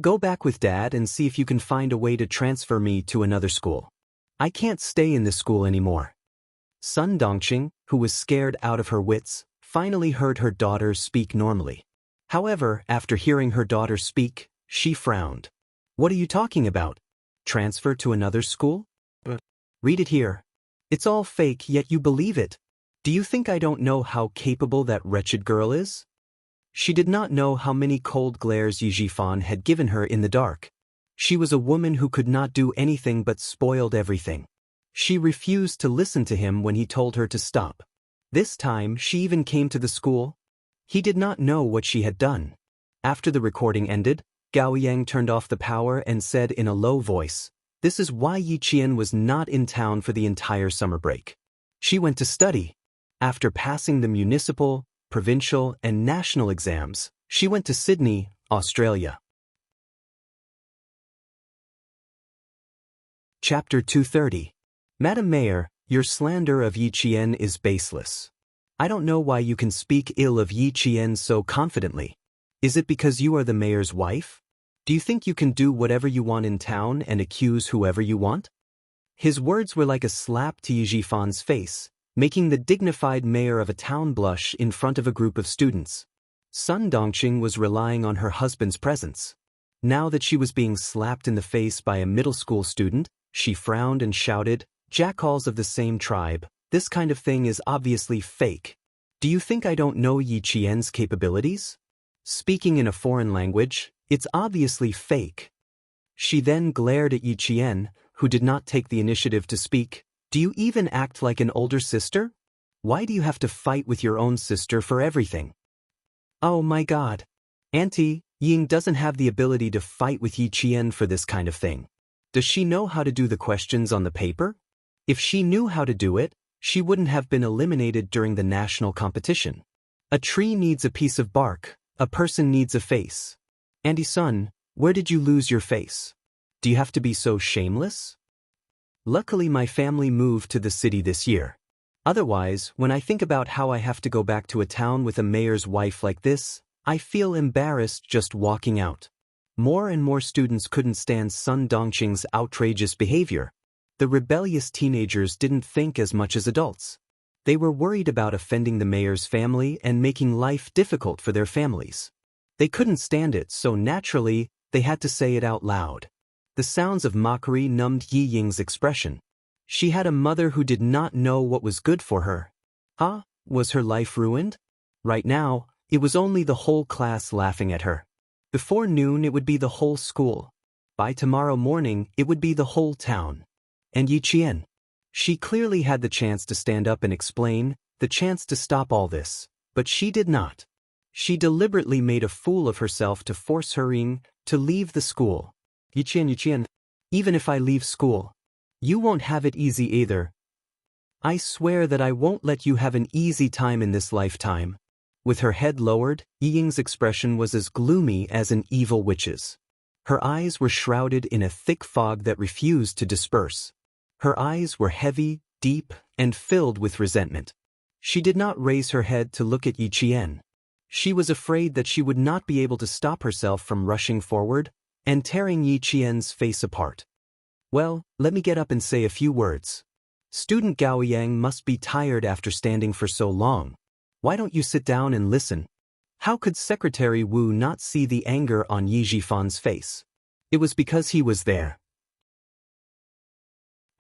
Go back with Dad and see if you can find a way to transfer me to another school. I can't stay in this school anymore. Sun Dongqing, who was scared out of her wits, finally heard her daughter speak normally. However, after hearing her daughter speak, she frowned. What are you talking about? Transfer to another school? Read it here. It's all fake, yet you believe it. Do you think I don't know how capable that wretched girl is? She did not know how many cold glares Yi Jifan had given her in the dark. She was a woman who could not do anything but spoiled everything. She refused to listen to him when he told her to stop. This time, she even came to the school. He did not know what she had done. After the recording ended, Gao Yang turned off the power and said in a low voice, this is why Yi Qian was not in town for the entire summer break. She went to study. After passing the municipal, provincial, and national exams, she went to Sydney, Australia. Chapter 230. Madam Mayor, your slander of Yi Qian is baseless. I don't know why you can speak ill of Yi Qian so confidently. Is it because you are the mayor's wife? Do you think you can do whatever you want in town and accuse whoever you want? His words were like a slap to Yi Jifan's face, making the dignified mayor of a town blush in front of a group of students. Sun Dongqing was relying on her husband's presence. Now that she was being slapped in the face by a middle school student, she frowned and shouted, "Jackals of the same tribe, this kind of thing is obviously fake. Do you think I don't know Yi Qian's capabilities? Speaking in a foreign language, it's obviously fake." She then glared at Yi Qian, who did not take the initiative to speak. "Do you even act like an older sister? Why do you have to fight with your own sister for everything?" "Oh my God. Auntie, Ying doesn't have the ability to fight with Yi Qian for this kind of thing. Does she know how to do the questions on the paper? If she knew how to do it, she wouldn't have been eliminated during the national competition. A tree needs a piece of bark, a person needs a face. Auntie Sun, where did you lose your face? Do you have to be so shameless? Luckily my family moved to the city this year. Otherwise, when I think about how I have to go back to a town with a mayor's wife like this, I feel embarrassed just walking out." More and more students couldn't stand Sun Dongqing's outrageous behavior. The rebellious teenagers didn't think as much as adults. They were worried about offending the mayor's family and making life difficult for their families. They couldn't stand it, so naturally, they had to say it out loud. The sounds of mockery numbed Yi Ying's expression. She had a mother who did not know what was good for her. Was her life ruined? Right now, it was only the whole class laughing at her. Before noon it would be the whole school. By tomorrow morning it would be the whole town. And Yi Qian. She clearly had the chance to stand up and explain, the chance to stop all this, but she did not. She deliberately made a fool of herself to force her to leave the school. Yi Qian, even if I leave school, you won't have it easy either. I swear that I won't let you have an easy time in this lifetime. With her head lowered, Yi Ying's expression was as gloomy as an evil witch's. Her eyes were shrouded in a thick fog that refused to disperse. Her eyes were heavy, deep, and filled with resentment. She did not raise her head to look at Yi Qian. She was afraid that she would not be able to stop herself from rushing forward and tearing Yi Qian's face apart. "Well, let me get up and say a few words. Student Gao Yang must be tired after standing for so long. Why don't you sit down and listen?" How could Secretary Wu not see the anger on Yi Jifan's face? It was because he was there.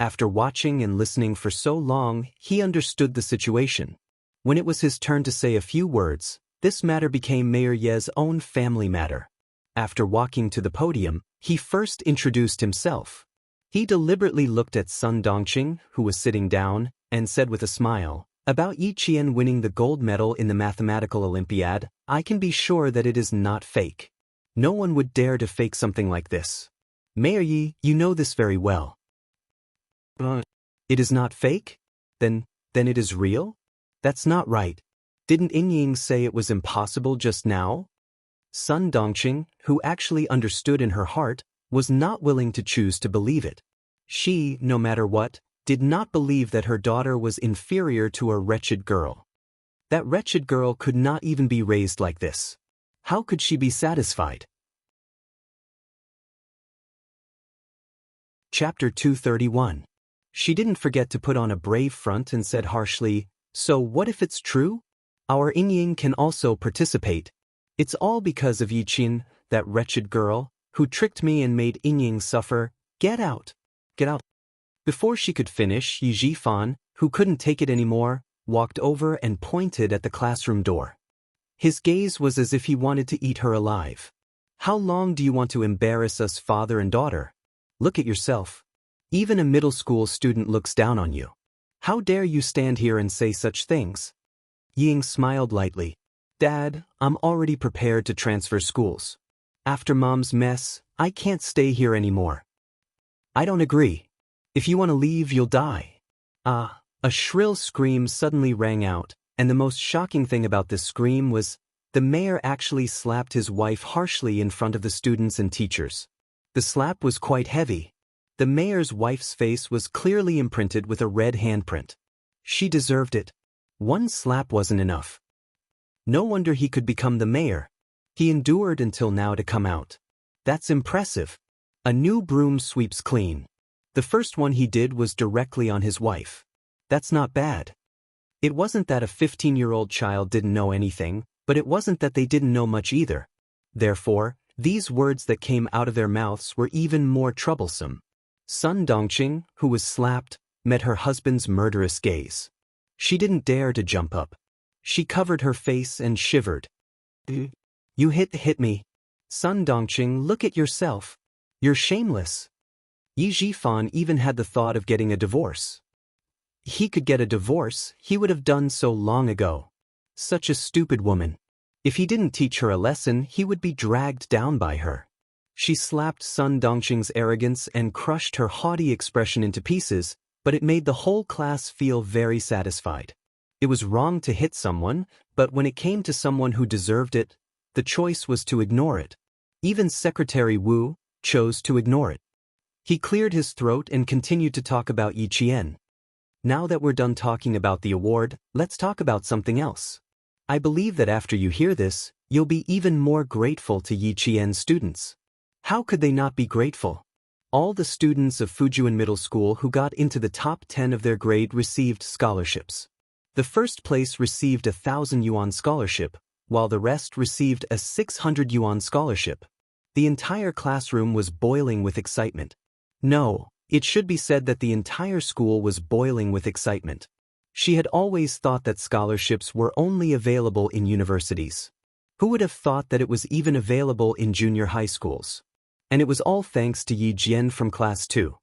After watching and listening for so long, he understood the situation. When it was his turn to say a few words, this matter became Mayor Ye's own family matter. After walking to the podium, he first introduced himself. He deliberately looked at Sun Dongqing, who was sitting down, and said with a smile, "About Yi Qian winning the gold medal in the mathematical Olympiad, I can be sure that it is not fake. No one would dare to fake something like this. Mayor Yi, you know this very well." It is not fake? Then it is real? That's not right. Didn't Ying say it was impossible just now? Sun Dongqing, who actually understood in her heart, was not willing to choose to believe it. She, no matter what, did not believe that her daughter was inferior to a wretched girl. That wretched girl could not even be raised like this. How could she be satisfied? Chapter 231. She didn't forget to put on a brave front and said harshly, "So what if it's true? Our Ying can also participate. It's all because of Yi Qian, that wretched girl, who tricked me and made Ying suffer. Get out. Get out." Before she could finish, Yi Jifan, who couldn't take it anymore, walked over and pointed at the classroom door. His gaze was as if he wanted to eat her alive. "How long do you want to embarrass us, father and daughter? Look at yourself. Even a middle school student looks down on you. How dare you stand here and say such things?" Ying smiled lightly. "Dad, I'm already prepared to transfer schools. After Mom's mess, I can't stay here anymore." "I don't agree. If you want to leave, you'll die." A shrill scream suddenly rang out, and the most shocking thing about this scream was the mayor actually slapped his wife harshly in front of the students and teachers. The slap was quite heavy. The mayor's wife's face was clearly imprinted with a red handprint. She deserved it. One slap wasn't enough. No wonder he could become the mayor. He endured until now to come out. That's impressive. A new broom sweeps clean. The first one he did was directly on his wife. That's not bad. It wasn't that a 15-year-old child didn't know anything, but it wasn't that they didn't know much either. Therefore, these words that came out of their mouths were even more troublesome. Sun Dongqing, who was slapped, met her husband's murderous gaze. She didn't dare to jump up. She covered her face and shivered. You hit me. Sun Dongqing, look at yourself. You're shameless. Yi Zhifan even had the thought of getting a divorce. He could get a divorce, he would have done so long ago. Such a stupid woman. If he didn't teach her a lesson, he would be dragged down by her. She slapped Sun Dongqing's arrogance and crushed her haughty expression into pieces, but it made the whole class feel very satisfied. It was wrong to hit someone, but when it came to someone who deserved it, the choice was to ignore it. Even Secretary Wu chose to ignore it. He cleared his throat and continued to talk about Yi Qian. Now that we're done talking about the award, let's talk about something else. I believe that after you hear this, you'll be even more grateful to Yi Qian's students. How could they not be grateful? All the students of Fujian Middle School who got into the top 10 of their grade received scholarships. The first place received a 1,000 yuan scholarship, while the rest received a 600 yuan scholarship. The entire classroom was boiling with excitement. No, it should be said that the entire school was boiling with excitement. She had always thought that scholarships were only available in universities. Who would have thought that it was even available in junior high schools? And it was all thanks to Yi Jian from class 2.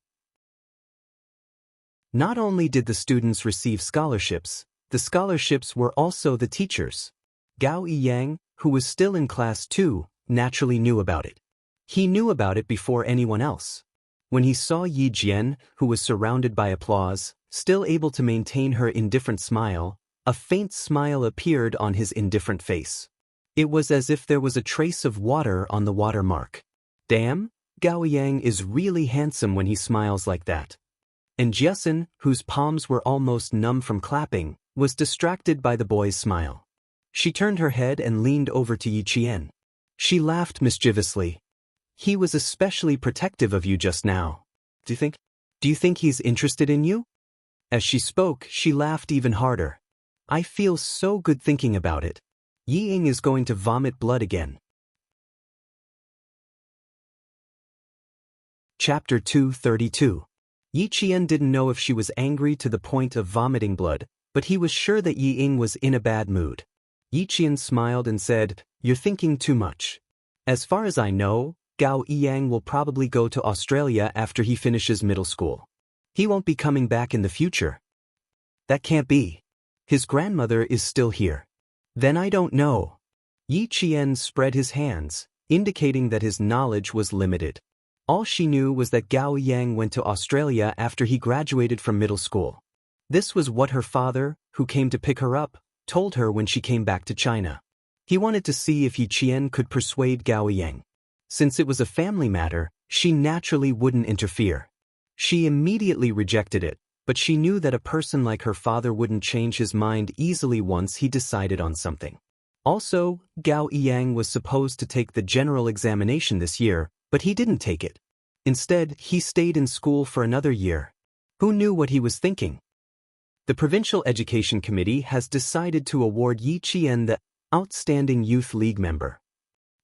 Not only did the students receive scholarships, the scholarships were also the teachers. Gao Yiyang, who was still in class 2, naturally knew about it. He knew about it before anyone else. When he saw Yi Jian, who was surrounded by applause, still able to maintain her indifferent smile, a faint smile appeared on his indifferent face. It was as if there was a trace of water on the watermark. Damn, Gao Yang is really handsome when he smiles like that. And Jiasun, whose palms were almost numb from clapping, was distracted by the boy's smile. She turned her head and leaned over to Yi Qian. She laughed mischievously. He was especially protective of you just now. Do you think he's interested in you? As she spoke, she laughed even harder. I feel so good thinking about it. Yi Ying is going to vomit blood again. Chapter 232. Yi Qian didn't know if she was angry to the point of vomiting blood, but he was sure that Yi Ying was in a bad mood. Yi Qian smiled and said, "You're thinking too much. As far as I know, Gao Yiyang will probably go to Australia after he finishes middle school. He won't be coming back in the future." That can't be. His grandmother is still here. Then I don't know. Yi Qian spread his hands, indicating that his knowledge was limited. All she knew was that Gao Yang went to Australia after he graduated from middle school. This was what her father, who came to pick her up, told her when she came back to China. He wanted to see if Yi Qian could persuade Gao Yang. Since it was a family matter, she naturally wouldn't interfere. She immediately rejected it, but she knew that a person like her father wouldn't change his mind easily once he decided on something. Also, Gao Yang was supposed to take the general examination this year, but he didn't take it. Instead, he stayed in school for another year. Who knew what he was thinking? The Provincial Education Committee has decided to award Yi Qian the Outstanding Youth League member.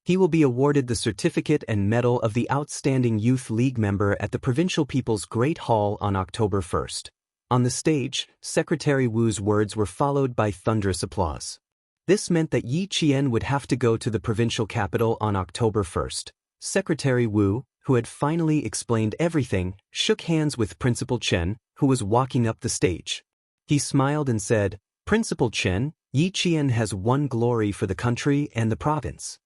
He will be awarded the certificate and medal of the Outstanding Youth League member at the Provincial People's Great Hall on October 1st. On the stage, Secretary Wu's words were followed by thunderous applause. This meant that Yi Qian would have to go to the provincial capital on October 1st. Secretary Wu, who had finally explained everything, shook hands with Principal Chen, who was walking up the stage. He smiled and said, "Principal Chen, Yi Qian has won glory for the country and the province.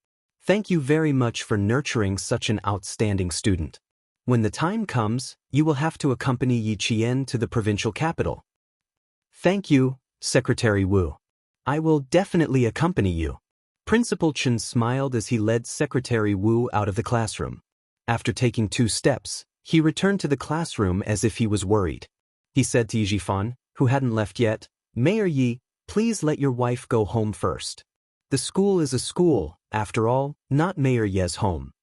Thank you very much for nurturing such an outstanding student. When the time comes, you will have to accompany Yi Qian to the provincial capital." "Thank you, Secretary Wu. I will definitely accompany you." Principal Chen smiled as he led Secretary Wu out of the classroom. After taking 2 steps, he returned to the classroom as if he was worried. He said to Yi Zhifan, who hadn't left yet, "Mayor Yi, please let your wife go home first. The school is a school, after all, not Mayor Ye's home."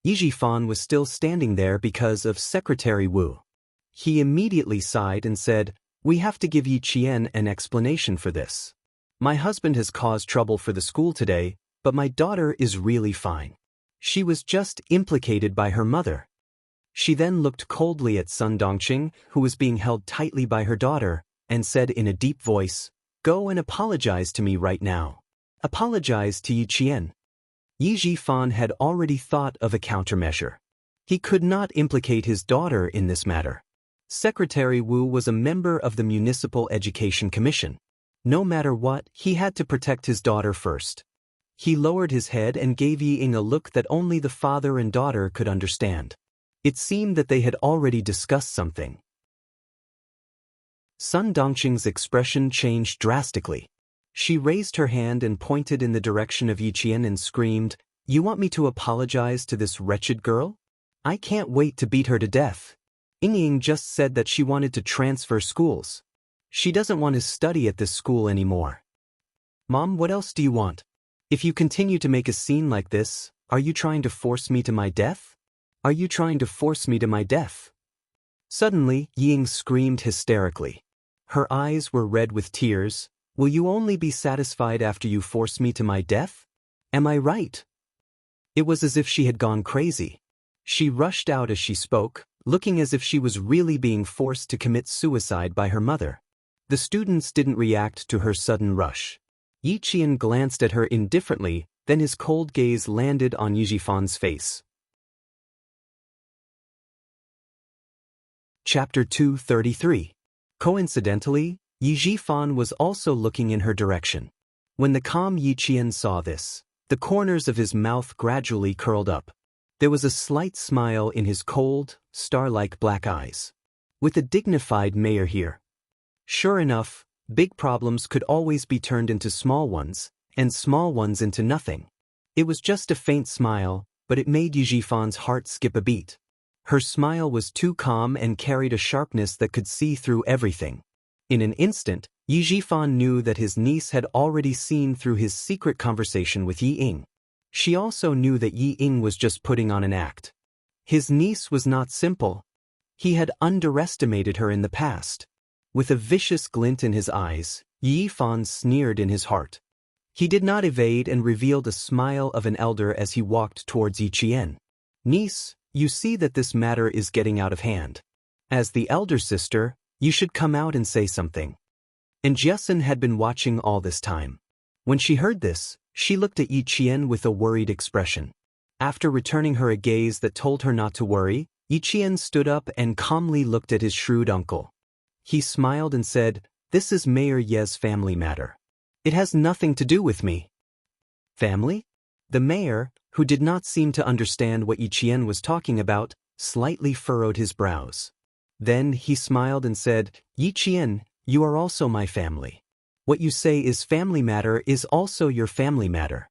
Yi Fan was still standing there because of Secretary Wu. He immediately sighed and said, "We have to give Yi Qian an explanation for this. My husband has caused trouble for the school today, but my daughter is really fine. She was just implicated by her mother." She then looked coldly at Sun Dongqing, who was being held tightly by her daughter, and said in a deep voice, "Go and apologize to me right now. Apologize to Yi Qian." Yi Fan had already thought of a countermeasure. He could not implicate his daughter in this matter. Secretary Wu was a member of the Municipal Education Commission. No matter what, he had to protect his daughter first. He lowered his head and gave Yi Ying a look that only the father and daughter could understand. It seemed that they had already discussed something. Sun Dongqing's expression changed drastically. She raised her hand and pointed in the direction of Yi Qian and screamed, "You want me to apologize to this wretched girl? I can't wait to beat her to death. Ying just said that she wanted to transfer schools. She doesn't want to study at this school anymore. Mom, what else do you want? If you continue to make a scene like this, are you trying to force me to my death? Are you trying to force me to my death?" Suddenly, Ying screamed hysterically. Her eyes were red with tears. "Will you only be satisfied after you force me to my death? Am I right?" It was as if she had gone crazy. She rushed out as she spoke, looking as if she was really being forced to commit suicide by her mother. The students didn't react to her sudden rush. Yi Qian glanced at her indifferently, then his cold gaze landed on Yi Fan's face. Chapter 233. Coincidentally, Yi Fan was also looking in her direction. When the calm Yi Qian saw this, the corners of his mouth gradually curled up. There was a slight smile in his cold, star-like black eyes. With a dignified mayor here. Sure enough, big problems could always be turned into small ones, and small ones into nothing. It was just a faint smile, but it made Yi Fan's heart skip a beat. Her smile was too calm and carried a sharpness that could see through everything. In an instant, Yi Fan knew that his niece had already seen through his secret conversation with Yi Ying. She also knew that Yi Ying was just putting on an act. His niece was not simple. He had underestimated her in the past. With a vicious glint in his eyes, Yi Fan sneered in his heart. He did not evade and revealed a smile of an elder as he walked towards Yi Qian. "Niece, you see that this matter is getting out of hand. As the elder sister, you should come out and say something." And Jiasun had been watching all this time. When she heard this, she looked at Yi Qian with a worried expression. After returning her a gaze that told her not to worry, Yi Qian stood up and calmly looked at his shrewd uncle. He smiled and said, "This is Mayor Ye's family matter. It has nothing to do with me." Family? The mayor, who did not seem to understand what Yi Qian was talking about, slightly furrowed his brows. Then he smiled and said, "Yi Qian, you are also my family. What you say is family matter is also your family matter."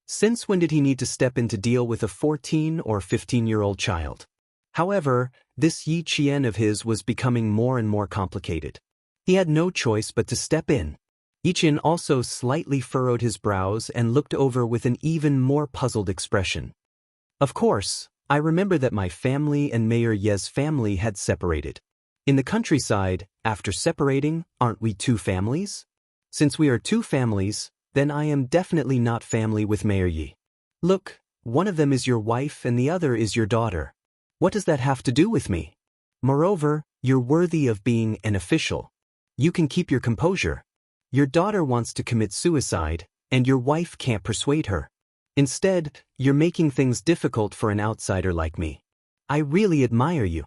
Since when did he need to step in to deal with a 14 or 15-year-old child? However, this Yi Qian of his was becoming more and more complicated. He had no choice but to step in. Yi Qian also slightly furrowed his brows and looked over with an even more puzzled expression. "Of course, I remember that my family and Mayor Ye's family had separated. In the countryside, after separating, aren't we two families? Since we are two families, then I am definitely not family with Mayor Yi. Look, one of them is your wife and the other is your daughter. What does that have to do with me? Moreover, you're worthy of being an official. You can keep your composure. Your daughter wants to commit suicide, and your wife can't persuade her. Instead, you're making things difficult for an outsider like me. I really admire you."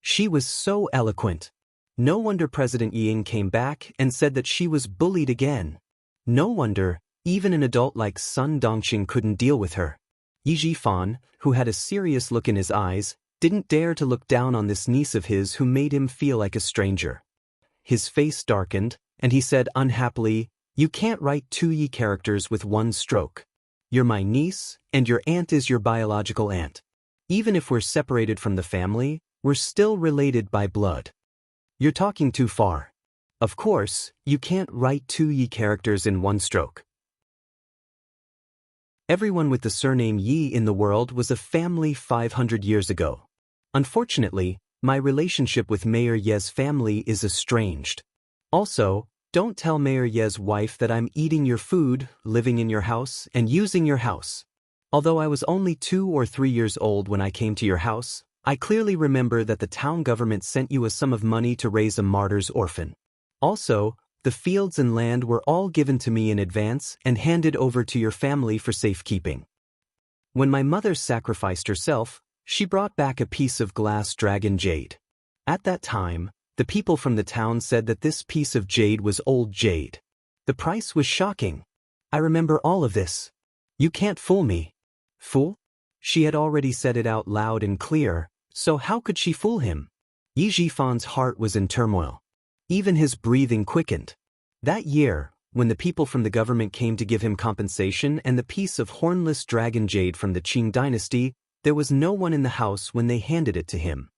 She was so eloquent. No wonder President Ying came back and said that she was bullied again. No wonder, even an adult like Sun Dongqing couldn't deal with her. Yi Fan, who had a serious look in his eyes, didn't dare to look down on this niece of his who made him feel like a stranger. His face darkened, and he said unhappily, "You can't write two Yi characters with one stroke. You're my niece, and your aunt is your biological aunt. Even if we're separated from the family, we're still related by blood. You're talking too far. Of course, you can't write two Yi characters in one stroke." Everyone with the surname Yi in the world was a family 500 years ago. Unfortunately, my relationship with Mayor Ye's family is estranged. Also, don't tell Mayor Ye's wife that I'm eating your food, living in your house, and using your house. Although I was only 2 or 3 years old when I came to your house, I clearly remember that the town government sent you a sum of money to raise a martyr's orphan. Also, the fields and land were all given to me in advance and handed over to your family for safekeeping. When my mother sacrificed herself, she brought back a piece of glass dragon jade. At that time, the people from the town said that this piece of jade was old jade. The price was shocking. I remember all of this. You can't fool me. Fool? She had already said it out loud and clear, so how could she fool him? Yi Jifan's heart was in turmoil. Even his breathing quickened. That year, when the people from the government came to give him compensation and the piece of hornless dragon jade from the Qing dynasty, there was no one in the house when they handed it to him.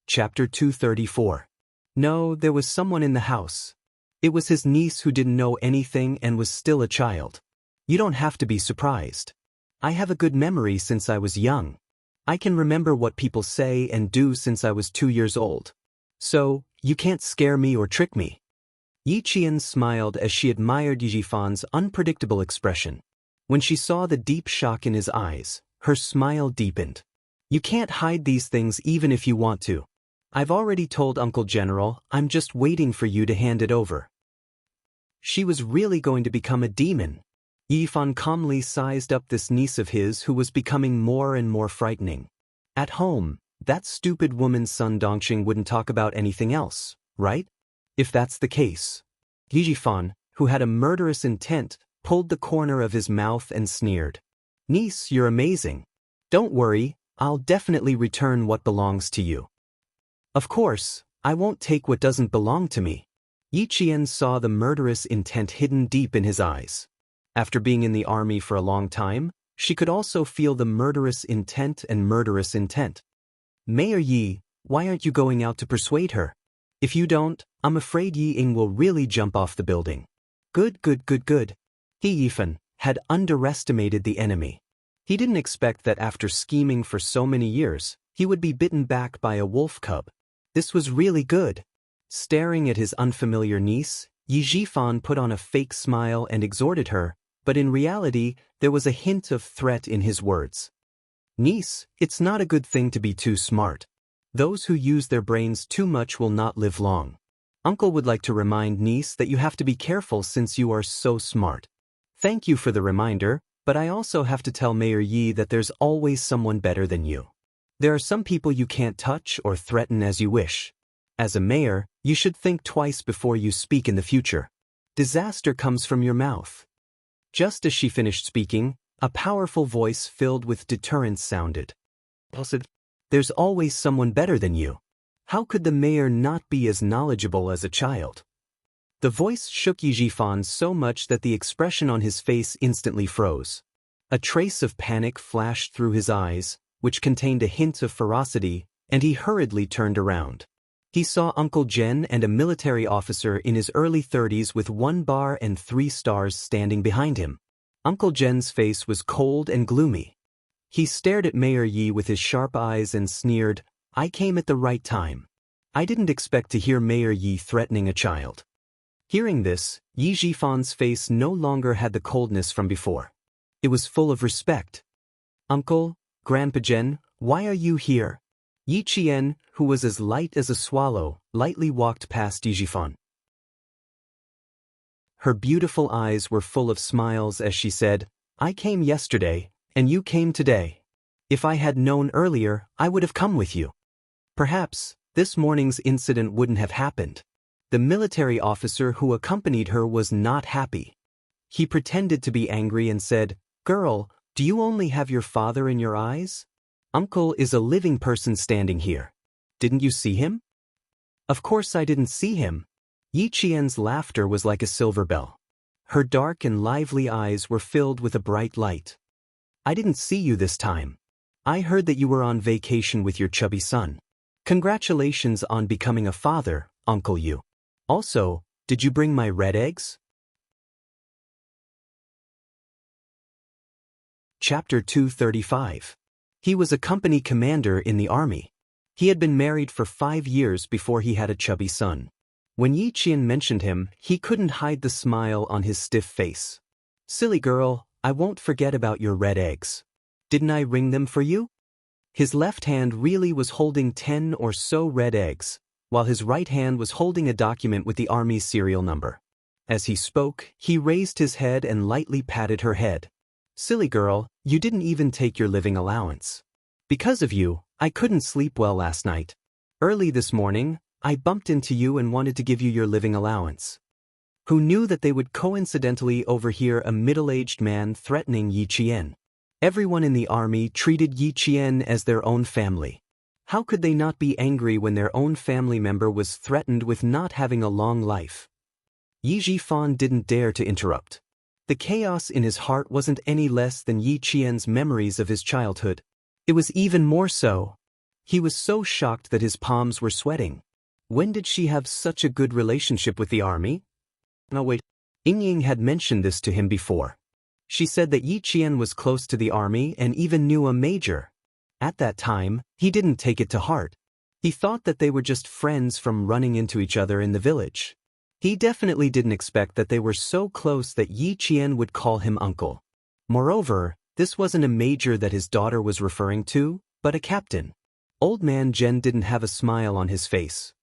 Chapter 234. No, there was someone in the house. It was his niece who didn't know anything and was still a child. You don't have to be surprised. I have a good memory since I was young. I can remember what people say and do since I was 2 years old. So, you can't scare me or trick me. Yi Qian smiled as she admired Yi Jifan's unpredictable expression. When she saw the deep shock in his eyes, her smile deepened. You can't hide these things even if you want to. I've already told Uncle General, I'm just waiting for you to hand it over. She was really going to become a demon. Yi Jifan calmly sized up this niece of his who was becoming more and more frightening. At home, that stupid woman's son Dongqing wouldn't talk about anything else, right? If that's the case. Yi Jifan, who had a murderous intent, pulled the corner of his mouth and sneered. Niece, you're amazing. Don't worry, I'll definitely return what belongs to you. Of course, I won't take what doesn't belong to me. Yi Qian saw the murderous intent hidden deep in his eyes. After being in the army for a long time, she could also feel the murderous intent and murderous intent. Mayor Yi, why aren't you going out to persuade her? If you don't, I'm afraid Yi Ying will really jump off the building. Good. Yi Jifan had underestimated the enemy. He didn't expect that after scheming for so many years, he would be bitten back by a wolf cub. This was really good. Staring at his unfamiliar niece, Yi Jifan put on a fake smile and exhorted her, but in reality, there was a hint of threat in his words. Niece, it's not a good thing to be too smart. Those who use their brains too much will not live long. Uncle would like to remind niece that you have to be careful since you are so smart. Thank you for the reminder, but I also have to tell Mayor Yi that there's always someone better than you. There are some people you can't touch or threaten as you wish. As a mayor, you should think twice before you speak in the future. Disaster comes from your mouth. Just as she finished speaking, a powerful voice filled with deterrence sounded. There's always someone better than you. How could the mayor not be as knowledgeable as a child? The voice shook Yi Jifan so much that the expression on his face instantly froze. A trace of panic flashed through his eyes, which contained a hint of ferocity, and he hurriedly turned around. He saw Uncle Jen and a military officer in his early 30s with 1 bar and 3 stars standing behind him. Uncle Jen's face was cold and gloomy. He stared at Mayor Yi with his sharp eyes and sneered, I came at the right time. I didn't expect to hear Mayor Yi threatening a child. Hearing this, Yi Jifan's face no longer had the coldness from before. It was full of respect. Uncle, Grandpa Jen, why are you here? Yi Qian, who was as light as a swallow, lightly walked past Yi Jifan. Her beautiful eyes were full of smiles as she said, I came yesterday, and you came today. If I had known earlier, I would have come with you. Perhaps, this morning's incident wouldn't have happened. The military officer who accompanied her was not happy. He pretended to be angry and said, Girl, do you only have your father in your eyes? Uncle is a living person standing here. Didn't you see him? Of course I didn't see him. Yi Qian's laughter was like a silver bell. Her dark and lively eyes were filled with a bright light. I didn't see you this time. I heard that you were on vacation with your chubby son. Congratulations on becoming a father, Uncle Yu. Also, did you bring my red eggs? Chapter 235. He was a company commander in the army. He had been married for 5 years before he had a chubby son. When Yi Qian mentioned him, he couldn't hide the smile on his stiff face. "Silly girl, I won't forget about your red eggs. Didn't I ring them for you?" His left hand really was holding 10 or so red eggs, while his right hand was holding a document with the army's serial number. As he spoke, he raised his head and lightly patted her head. "Silly girl, you didn't even take your living allowance. Because of you, I couldn't sleep well last night. Early this morning, I bumped into you and wanted to give you your living allowance." Who knew that they would coincidentally overhear a middle-aged man threatening Yi Qian? Everyone in the army treated Yi Qian as their own family. How could they not be angry when their own family member was threatened with not having a long life? Yi Zhifan didn't dare to interrupt. The chaos in his heart wasn't any less than Yi Qian's memories of his childhood. It was even more so. He was so shocked that his palms were sweating. When did she have such a good relationship with the army? No, wait. Ying had mentioned this to him before. She said that Yi Qian was close to the army and even knew a major. At that time, he didn't take it to heart. He thought that they were just friends from running into each other in the village. He definitely didn't expect that they were so close that Yi Qian would call him uncle. Moreover, this wasn't a major that his daughter was referring to, but a captain. Old man Zhen didn't have a smile on his face.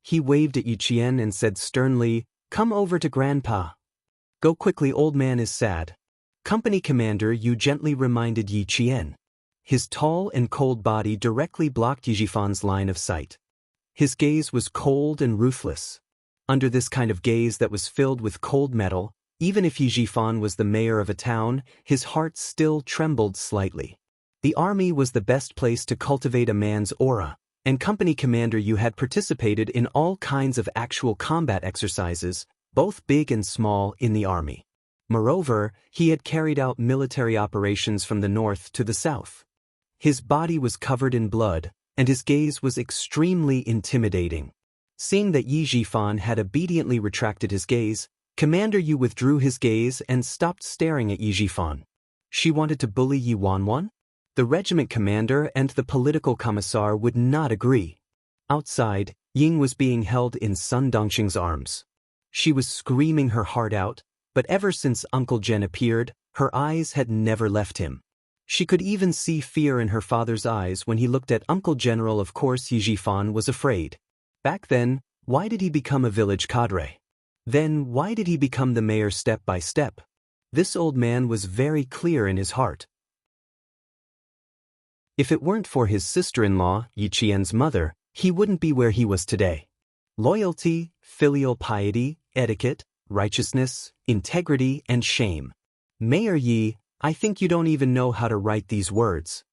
He waved at Yi Qian and said sternly, "Come over to Grandpa." "Go quickly, old man is sad." Company commander Yu gently reminded Yi Qian. His tall and cold body directly blocked Yi Zhifan's line of sight. His gaze was cold and ruthless. Under this kind of gaze that was filled with cold metal, even if Yi Zhifan was the mayor of a town, his heart still trembled slightly. The army was the best place to cultivate a man's aura, and company commander Yu had participated in all kinds of actual combat exercises, both big and small, in the army. Moreover, he had carried out military operations from the north to the south. His body was covered in blood, and his gaze was extremely intimidating. Seeing that Yi Zhifan had obediently retracted his gaze, Commander Yu withdrew his gaze and stopped staring at Yi Zhifan. She wanted to bully Yi Wanwan? The regiment commander and the political commissar would not agree. Outside, Ying was being held in Sun Dongxing's arms. She was screaming her heart out, but ever since Uncle Zhen appeared, her eyes had never left him. She could even see fear in her father's eyes when he looked at Uncle General. Of course, Yi Zhifan was afraid. Back then, why did he become a village cadre? Then why did he become the mayor step by step? This old man was very clear in his heart. If it weren't for his sister-in-law, Yi Qian's mother, he wouldn't be where he was today. Loyalty, filial piety, etiquette, righteousness, integrity, and shame. Mayor Yi, I think you don't even know how to write these words.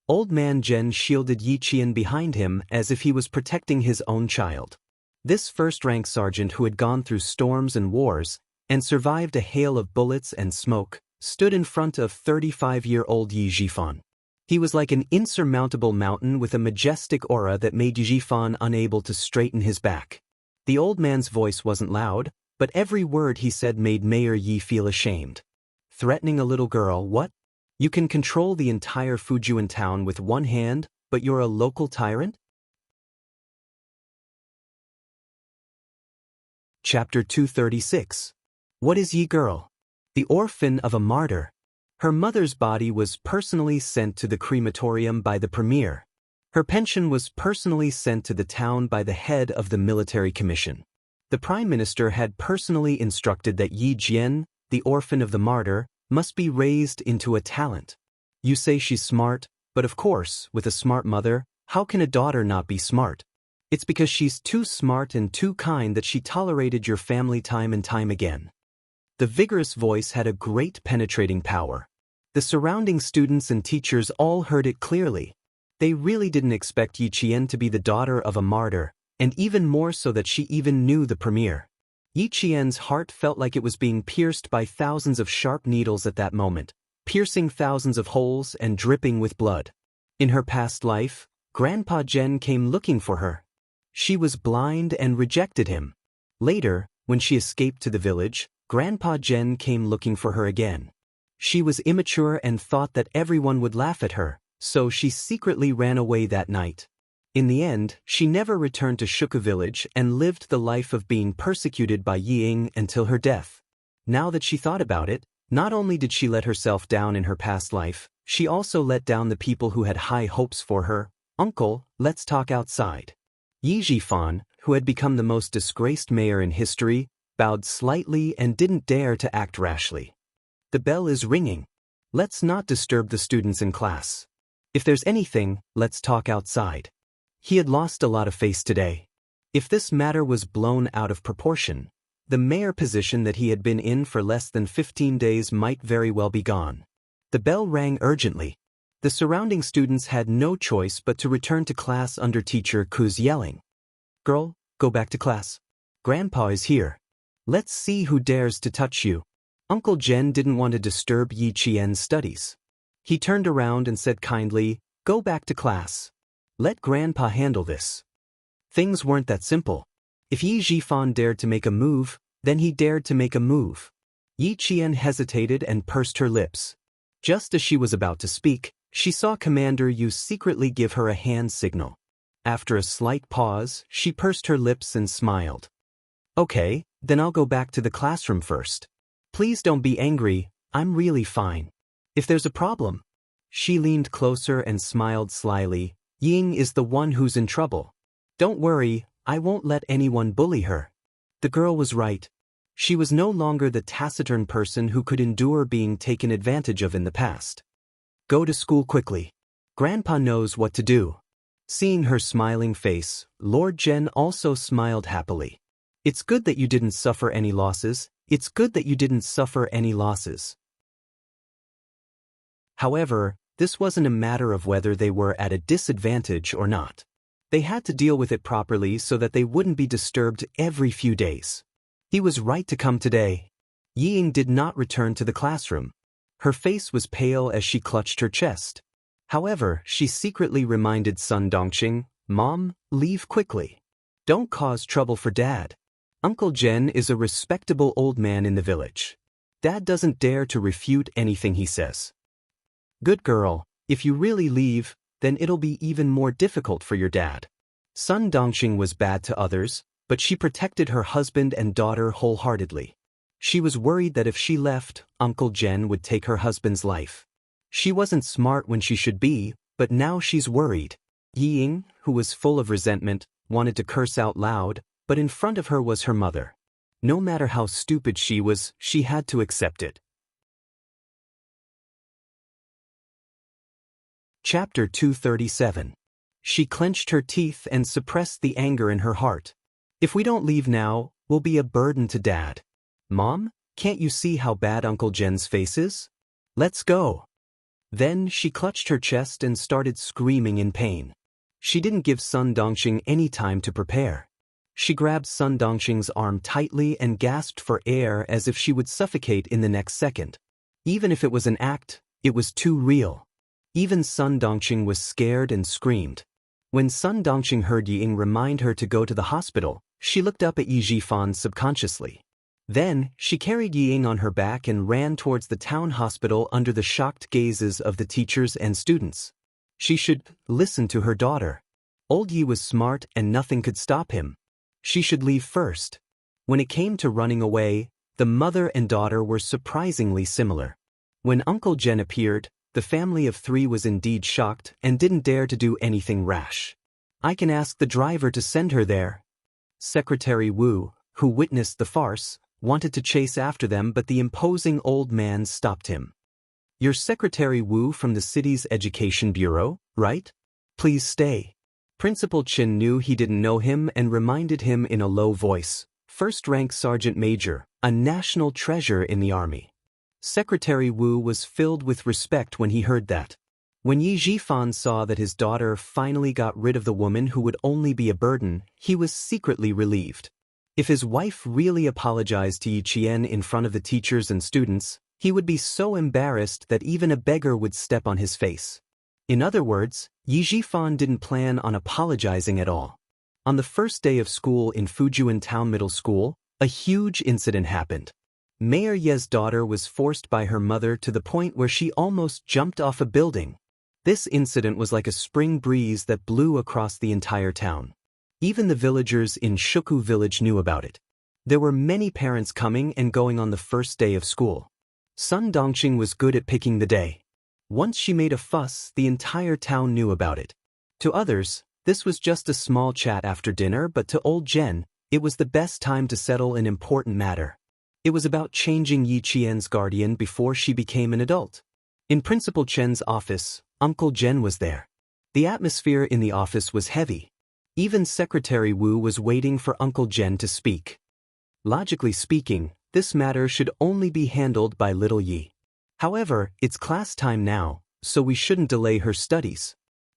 Old man Zhen shielded Yi Qian behind him as if he was protecting his own child. This first-rank sergeant who had gone through storms and wars, and survived a hail of bullets and smoke, stood in front of 35-year-old Yi Zhifan. He was like an insurmountable mountain with a majestic aura that made Yi Zhifan unable to straighten his back. The old man's voice wasn't loud, but every word he said made Mayor Yi feel ashamed. Threatening a little girl, what? You can control the entire Fujian town with one hand, but you're a local tyrant? Chapter 236. What is Yi girl? The orphan of a martyr. Her mother's body was personally sent to the crematorium by the premier. Her pension was personally sent to the town by the head of the military commission. The prime minister had personally instructed that Yi Jian, the orphan of the martyr, must be raised into a talent. You say she's smart, but of course, with a smart mother, how can a daughter not be smart? It's because she's too smart and too kind that she tolerated your family time and time again. The vigorous voice had a great penetrating power. The surrounding students and teachers all heard it clearly. They really didn't expect Yi Qian to be the daughter of a martyr, and even more so that she even knew the premier. Yi Qian's heart felt like it was being pierced by thousands of sharp needles at that moment, piercing thousands of holes and dripping with blood. In her past life, Grandpa Zhen came looking for her. She was blind and rejected him. Later, when she escaped to the village, Grandpa Zhen came looking for her again. She was immature and thought that everyone would laugh at her, so she secretly ran away that night. In the end, she never returned to Shuka village and lived the life of being persecuted by Ying until her death. Now that she thought about it, not only did she let herself down in her past life, she also let down the people who had high hopes for her. Uncle, let's talk outside. Yi Jifan, who had become the most disgraced mayor in history, bowed slightly and didn't dare to act rashly. The bell is ringing. Let's not disturb the students in class. If there's anything, let's talk outside. He had lost a lot of face today. If this matter was blown out of proportion, the mayor position that he had been in for less than 15 days might very well be gone. The bell rang urgently. The surrounding students had no choice but to return to class under Teacher Ku's yelling. Girl, go back to class. Grandpa is here. Let's see who dares to touch you. Uncle Jen didn't want to disturb Yi Qian's studies. He turned around and said kindly, go back to class. Let Grandpa handle this. Things weren't that simple. If Yi Jifan dared to make a move, then he dared to make a move. Yi Qian hesitated and pursed her lips. Just as she was about to speak, she saw Commander Yu secretly give her a hand signal. After a slight pause, she pursed her lips and smiled. Okay, then I'll go back to the classroom first. Please don't be angry, I'm really fine. If there's a problem. She leaned closer and smiled slyly. Ying is the one who's in trouble. Don't worry, I won't let anyone bully her. The girl was right. She was no longer the taciturn person who could endure being taken advantage of in the past. Go to school quickly. Grandpa knows what to do. Seeing her smiling face, Lord Jen also smiled happily. It's good that you didn't suffer any losses. It's good that you didn't suffer any losses. However, this wasn't a matter of whether they were at a disadvantage or not. They had to deal with it properly so that they wouldn't be disturbed every few days. He was right to come today. Ying did not return to the classroom. Her face was pale as she clutched her chest. However, she secretly reminded Sun Dongqing, Mom, leave quickly. Don't cause trouble for Dad. Uncle Jen is a respectable old man in the village. Dad doesn't dare to refute anything he says. Good girl, if you really leave, then it'll be even more difficult for your dad. Sun Dongqing was bad to others, but she protected her husband and daughter wholeheartedly. She was worried that if she left, Uncle Jen would take her husband's life. She wasn't smart when she should be, but now she's worried. Ying, who was full of resentment, wanted to curse out loud, but in front of her was her mother. No matter how stupid she was, she had to accept it. Chapter 237. She clenched her teeth and suppressed the anger in her heart. If we don't leave now, we'll be a burden to Dad. Mom, can't you see how bad Uncle Jen's face is? Let's go. Then she clutched her chest and started screaming in pain. She didn't give Sun Dongqing any time to prepare. She grabbed Sun Dongqing's arm tightly and gasped for air as if she would suffocate in the next second. Even if it was an act, it was too real. Even Sun Dongqing was scared and screamed. When Sun Dongqing heard Ying remind her to go to the hospital, she looked up at Yi Jifan subconsciously. Then, she carried Ying on her back and ran towards the town hospital under the shocked gazes of the teachers and students. She should listen to her daughter. Old Yi was smart and nothing could stop him. She should leave first. When it came to running away, the mother and daughter were surprisingly similar. When Uncle Jen appeared, the family of three was indeed shocked and didn't dare to do anything rash. I can ask the driver to send her there. Secretary Wu, who witnessed the farce, wanted to chase after them, but the imposing old man stopped him. You're Secretary Wu from the city's education bureau, right? Please stay. Principal Chin knew he didn't know him and reminded him in a low voice, first-rank sergeant major, a national treasure in the army. Secretary Wu was filled with respect when he heard that. When Yi Jifan saw that his daughter finally got rid of the woman who would only be a burden, he was secretly relieved. If his wife really apologized to Yi Qian in front of the teachers and students, he would be so embarrassed that even a beggar would step on his face. In other words, Yi Jifan didn't plan on apologizing at all. On the first day of school in Fujian Town Middle School, a huge incident happened. Mayor Ye's daughter was forced by her mother to the point where she almost jumped off a building. This incident was like a spring breeze that blew across the entire town. Even the villagers in Shuku village knew about it. There were many parents coming and going on the first day of school. Sun Dongxing was good at picking the day. Once she made a fuss, the entire town knew about it. To others, this was just a small chat after dinner, but to old Jen, it was the best time to settle an important matter. It was about changing Yi Qian's guardian before she became an adult. In Principal Chen's office, Uncle Jen was there. The atmosphere in the office was heavy. Even Secretary Wu was waiting for Uncle Jen to speak. Logically speaking, this matter should only be handled by little Yi. However, it's class time now, so we shouldn't delay her studies.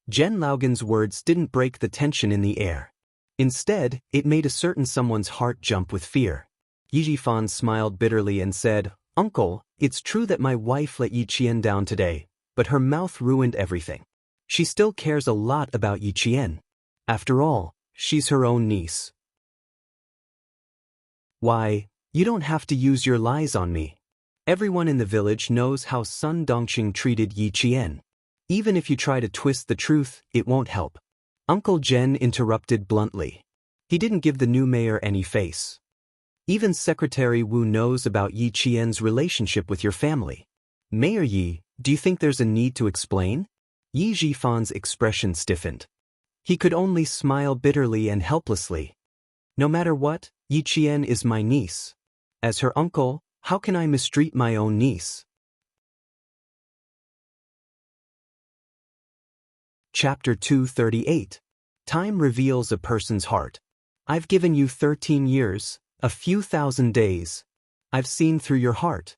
Jen Laugan's words didn't break the tension in the air. Instead, it made a certain someone's heart jump with fear. Yi Jifan smiled bitterly and said, "Uncle, it's true that my wife let Yi Qian down today, but her mouth ruined everything. She still cares a lot about Yi Qian. After all, she's her own niece." "Why, you don't have to use your lies on me. Everyone in the village knows how Sun Dongxing treated Yi Qian. Even if you try to twist the truth, it won't help." Uncle Jen interrupted bluntly. He didn't give the new mayor any face. "Even Secretary Wu knows about Yi Qian's relationship with your family. Mayor Yi, do you think there's a need to explain?" Yi Jifan's expression stiffened. He could only smile bitterly and helplessly. "No matter what, Yi Qian is my niece. As her uncle, how can I mistreat my own niece?" Chapter 238. Time reveals a person's heart. "I've given you 13 years, a few thousand days. I've seen through your heart."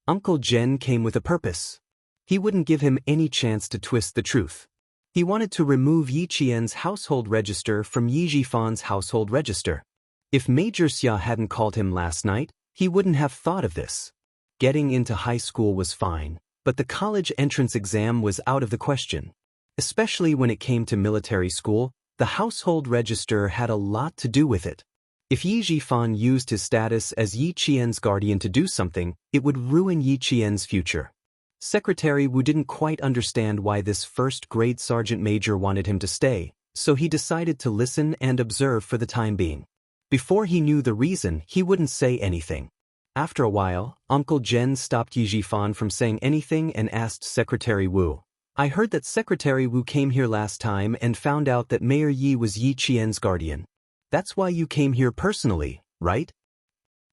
Uncle Jen came with a purpose. He wouldn't give him any chance to twist the truth. He wanted to remove Yi Qian's household register from Yi Jifan's household register. If Major Xia hadn't called him last night, he wouldn't have thought of this. Getting into high school was fine, but the college entrance exam was out of the question. Especially when it came to military school, the household register had a lot to do with it. If Yi Jifan used his status as Yi Qian's guardian to do something, it would ruin Yi Qian's future. Secretary Wu didn't quite understand why this first-grade sergeant major wanted him to stay, so he decided to listen and observe for the time being. Before he knew the reason, he wouldn't say anything. After a while, Uncle Jen stopped Yi Jifan from saying anything and asked Secretary Wu, "I heard that Secretary Wu came here last time and found out that Mayor Yi was Yi Qian's guardian. That's why you came here personally, right?"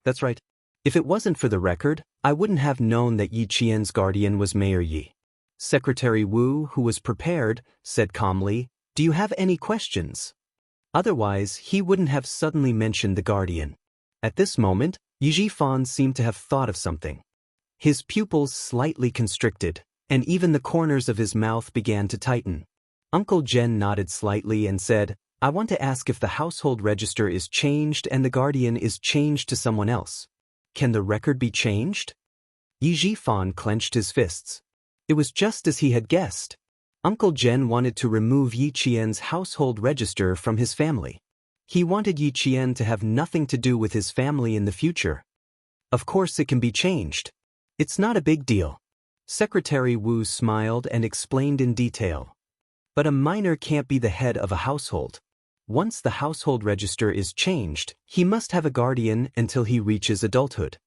"That's right. If it wasn't for the record, I wouldn't have known that Yi Qian's guardian was Mayor Yi." Secretary Wu, who was prepared, said calmly, "Do you have any questions?" Otherwise, he wouldn't have suddenly mentioned the guardian. At this moment, Yi Jifan seemed to have thought of something. His pupils slightly constricted, and even the corners of his mouth began to tighten. Uncle Jen nodded slightly and said, "I want to ask if the household register is changed and the guardian is changed to someone else. Can the record be changed?" Yi Jifan clenched his fists. It was just as he had guessed. Uncle Jen wanted to remove Yi Qian's household register from his family. He wanted Yi Qian to have nothing to do with his family in the future. Of course it can be changed. It's not a big deal. Secretary Wu smiled and explained in detail. But a minor can't be the head of a household. Once the household register is changed, he must have a guardian until he reaches adulthood.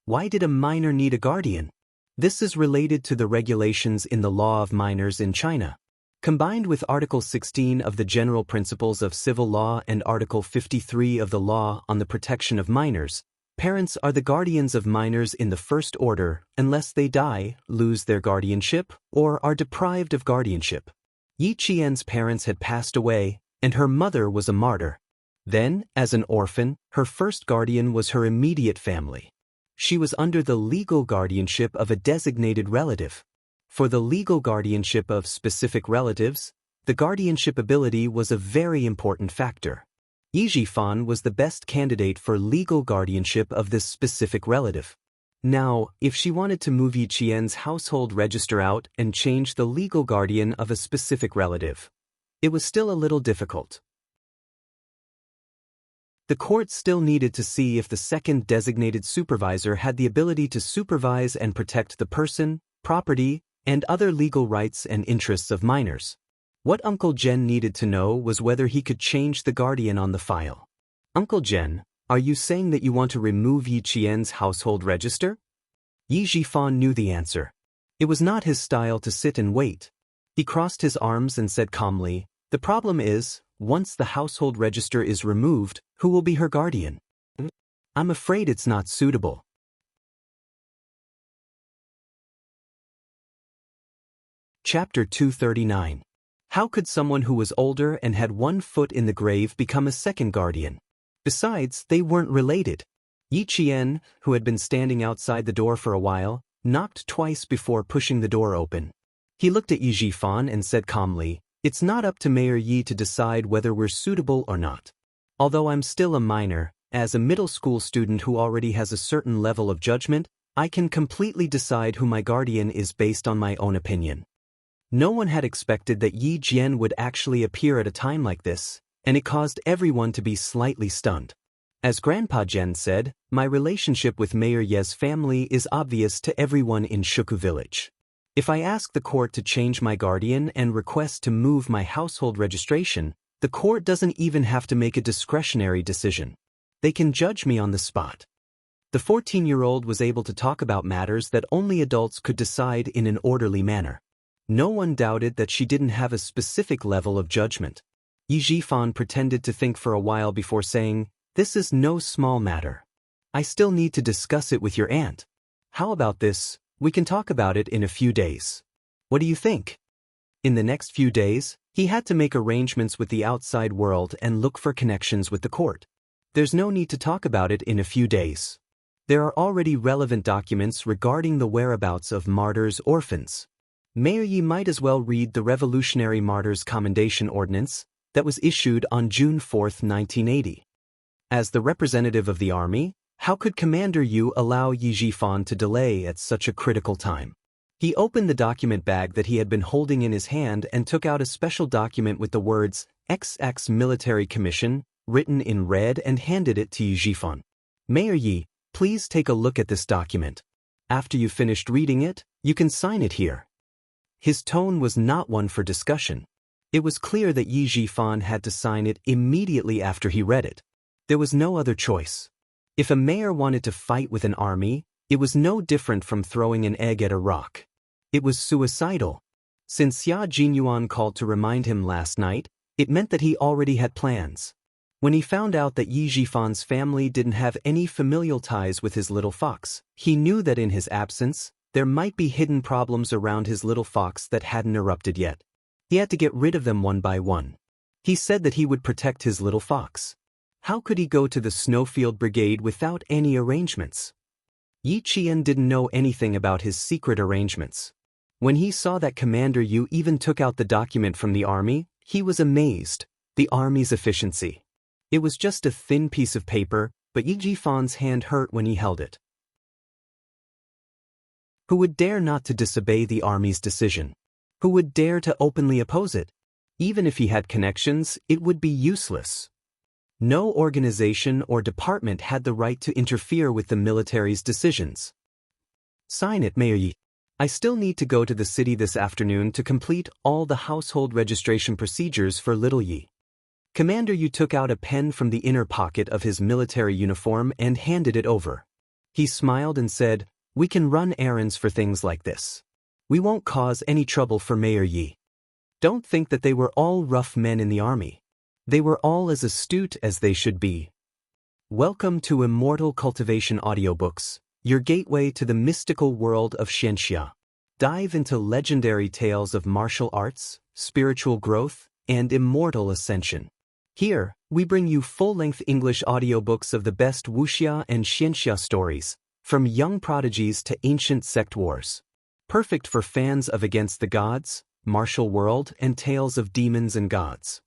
Why did a minor need a guardian? This is related to the regulations in the law of minors in China. Combined with Article 16 of the General Principles of Civil Law and Article 53 of the Law on the Protection of Minors, parents are the guardians of minors in the first order unless they die, lose their guardianship, or are deprived of guardianship. Yi Qian's parents had passed away, and her mother was a martyr. Then, as an orphan, her first guardian was her immediate family. She was under the legal guardianship of a designated relative. For the legal guardianship of specific relatives, the guardianship ability was a very important factor. Yi Jifan was the best candidate for legal guardianship of this specific relative. Now, if she wanted to move Yi Qian's household register out and change the legal guardian of a specific relative, it was still a little difficult. The court still needed to see if the second designated supervisor had the ability to supervise and protect the person, property, and other legal rights and interests of minors. What Uncle Jen needed to know was whether he could change the guardian on the file. Uncle Jen, are you saying that you want to remove Yi Qian's household register? Yi Jifan knew the answer. It was not his style to sit and wait. He crossed his arms and said calmly, "The problem is, once the household register is removed, who will be her guardian? I'm afraid it's not suitable." Chapter 239. How could someone who was older and had one foot in the grave become a second guardian? Besides, they weren't related. Yi Qian, who had been standing outside the door for a while, knocked twice before pushing the door open. He looked at Yi Jifan and said calmly, "It's not up to Mayor Yi to decide whether we're suitable or not. Although I'm still a minor, as a middle school student who already has a certain level of judgment, I can completely decide who my guardian is based on my own opinion." No one had expected that Yi Jian would actually appear at a time like this, and it caused everyone to be slightly stunned. As Grandpa Jian said, my relationship with Mayor Ye's family is obvious to everyone in Shuku Village. If I ask the court to change my guardian and request to move my household registration, the court doesn't even have to make a discretionary decision. They can judge me on the spot. The 14-year-old was able to talk about matters that only adults could decide in an orderly manner. No one doubted that she didn't have a specific level of judgment. Yi Jifan pretended to think for a while before saying, "This is no small matter. I still need to discuss it with your aunt. How about this? We can talk about it in a few days. What do you think?" In the next few days, he had to make arrangements with the outside world and look for connections with the court. There's no need to talk about it in a few days. There are already relevant documents regarding the whereabouts of martyrs' orphans. Mayor Yi might as well read the Revolutionary Martyrs' Commendation Ordinance that was issued on June 4, 1980. As the representative of the army, how could Commander Yu allow Yi Jifan to delay at such a critical time? He opened the document bag that he had been holding in his hand and took out a special document with the words XX Military Commission written in red and handed it to Yi Jifan. "Mayor Yi, please take a look at this document. After you've finished reading it, you can sign it here." His tone was not one for discussion. It was clear that Yi Jifan had to sign it immediately after he read it. There was no other choice. If a mayor wanted to fight with an army, it was no different from throwing an egg at a rock. It was suicidal. Since Xia Jinyuan called to remind him last night, it meant that he already had plans. When he found out that Yi Jifan's family didn't have any familial ties with his little fox, he knew that in his absence, there might be hidden problems around his little fox that hadn't erupted yet. He had to get rid of them one by one. He said that he would protect his little fox. How could he go to the Snowfield Brigade without any arrangements? Yi Qian didn't know anything about his secret arrangements. When he saw that Commander Yu even took out the document from the army, he was amazed. The army's efficiency. It was just a thin piece of paper, but Yi Jifan's hand hurt when he held it. Who would dare not to disobey the army's decision? Who would dare to openly oppose it? Even if he had connections, it would be useless. No organization or department had the right to interfere with the military's decisions. "Sign it, Mayor Yi. I still need to go to the city this afternoon to complete all the household registration procedures for little Yi." Commander Yu took out a pen from the inner pocket of his military uniform and handed it over. He smiled and said, "We can run errands for things like this. We won't cause any trouble for Mayor Yi. Don't think that they were all rough men in the army. They were all as astute as they should be." Welcome to Immortal Cultivation audiobooks, your gateway to the mystical world of Xianxia. Dive into legendary tales of martial arts, spiritual growth, and immortal ascension. Here, we bring you full-length English audiobooks of the best Wuxia and Xianxia stories, from young prodigies to ancient sect wars. Perfect for fans of Against the Gods, Martial World, and tales of demons and gods.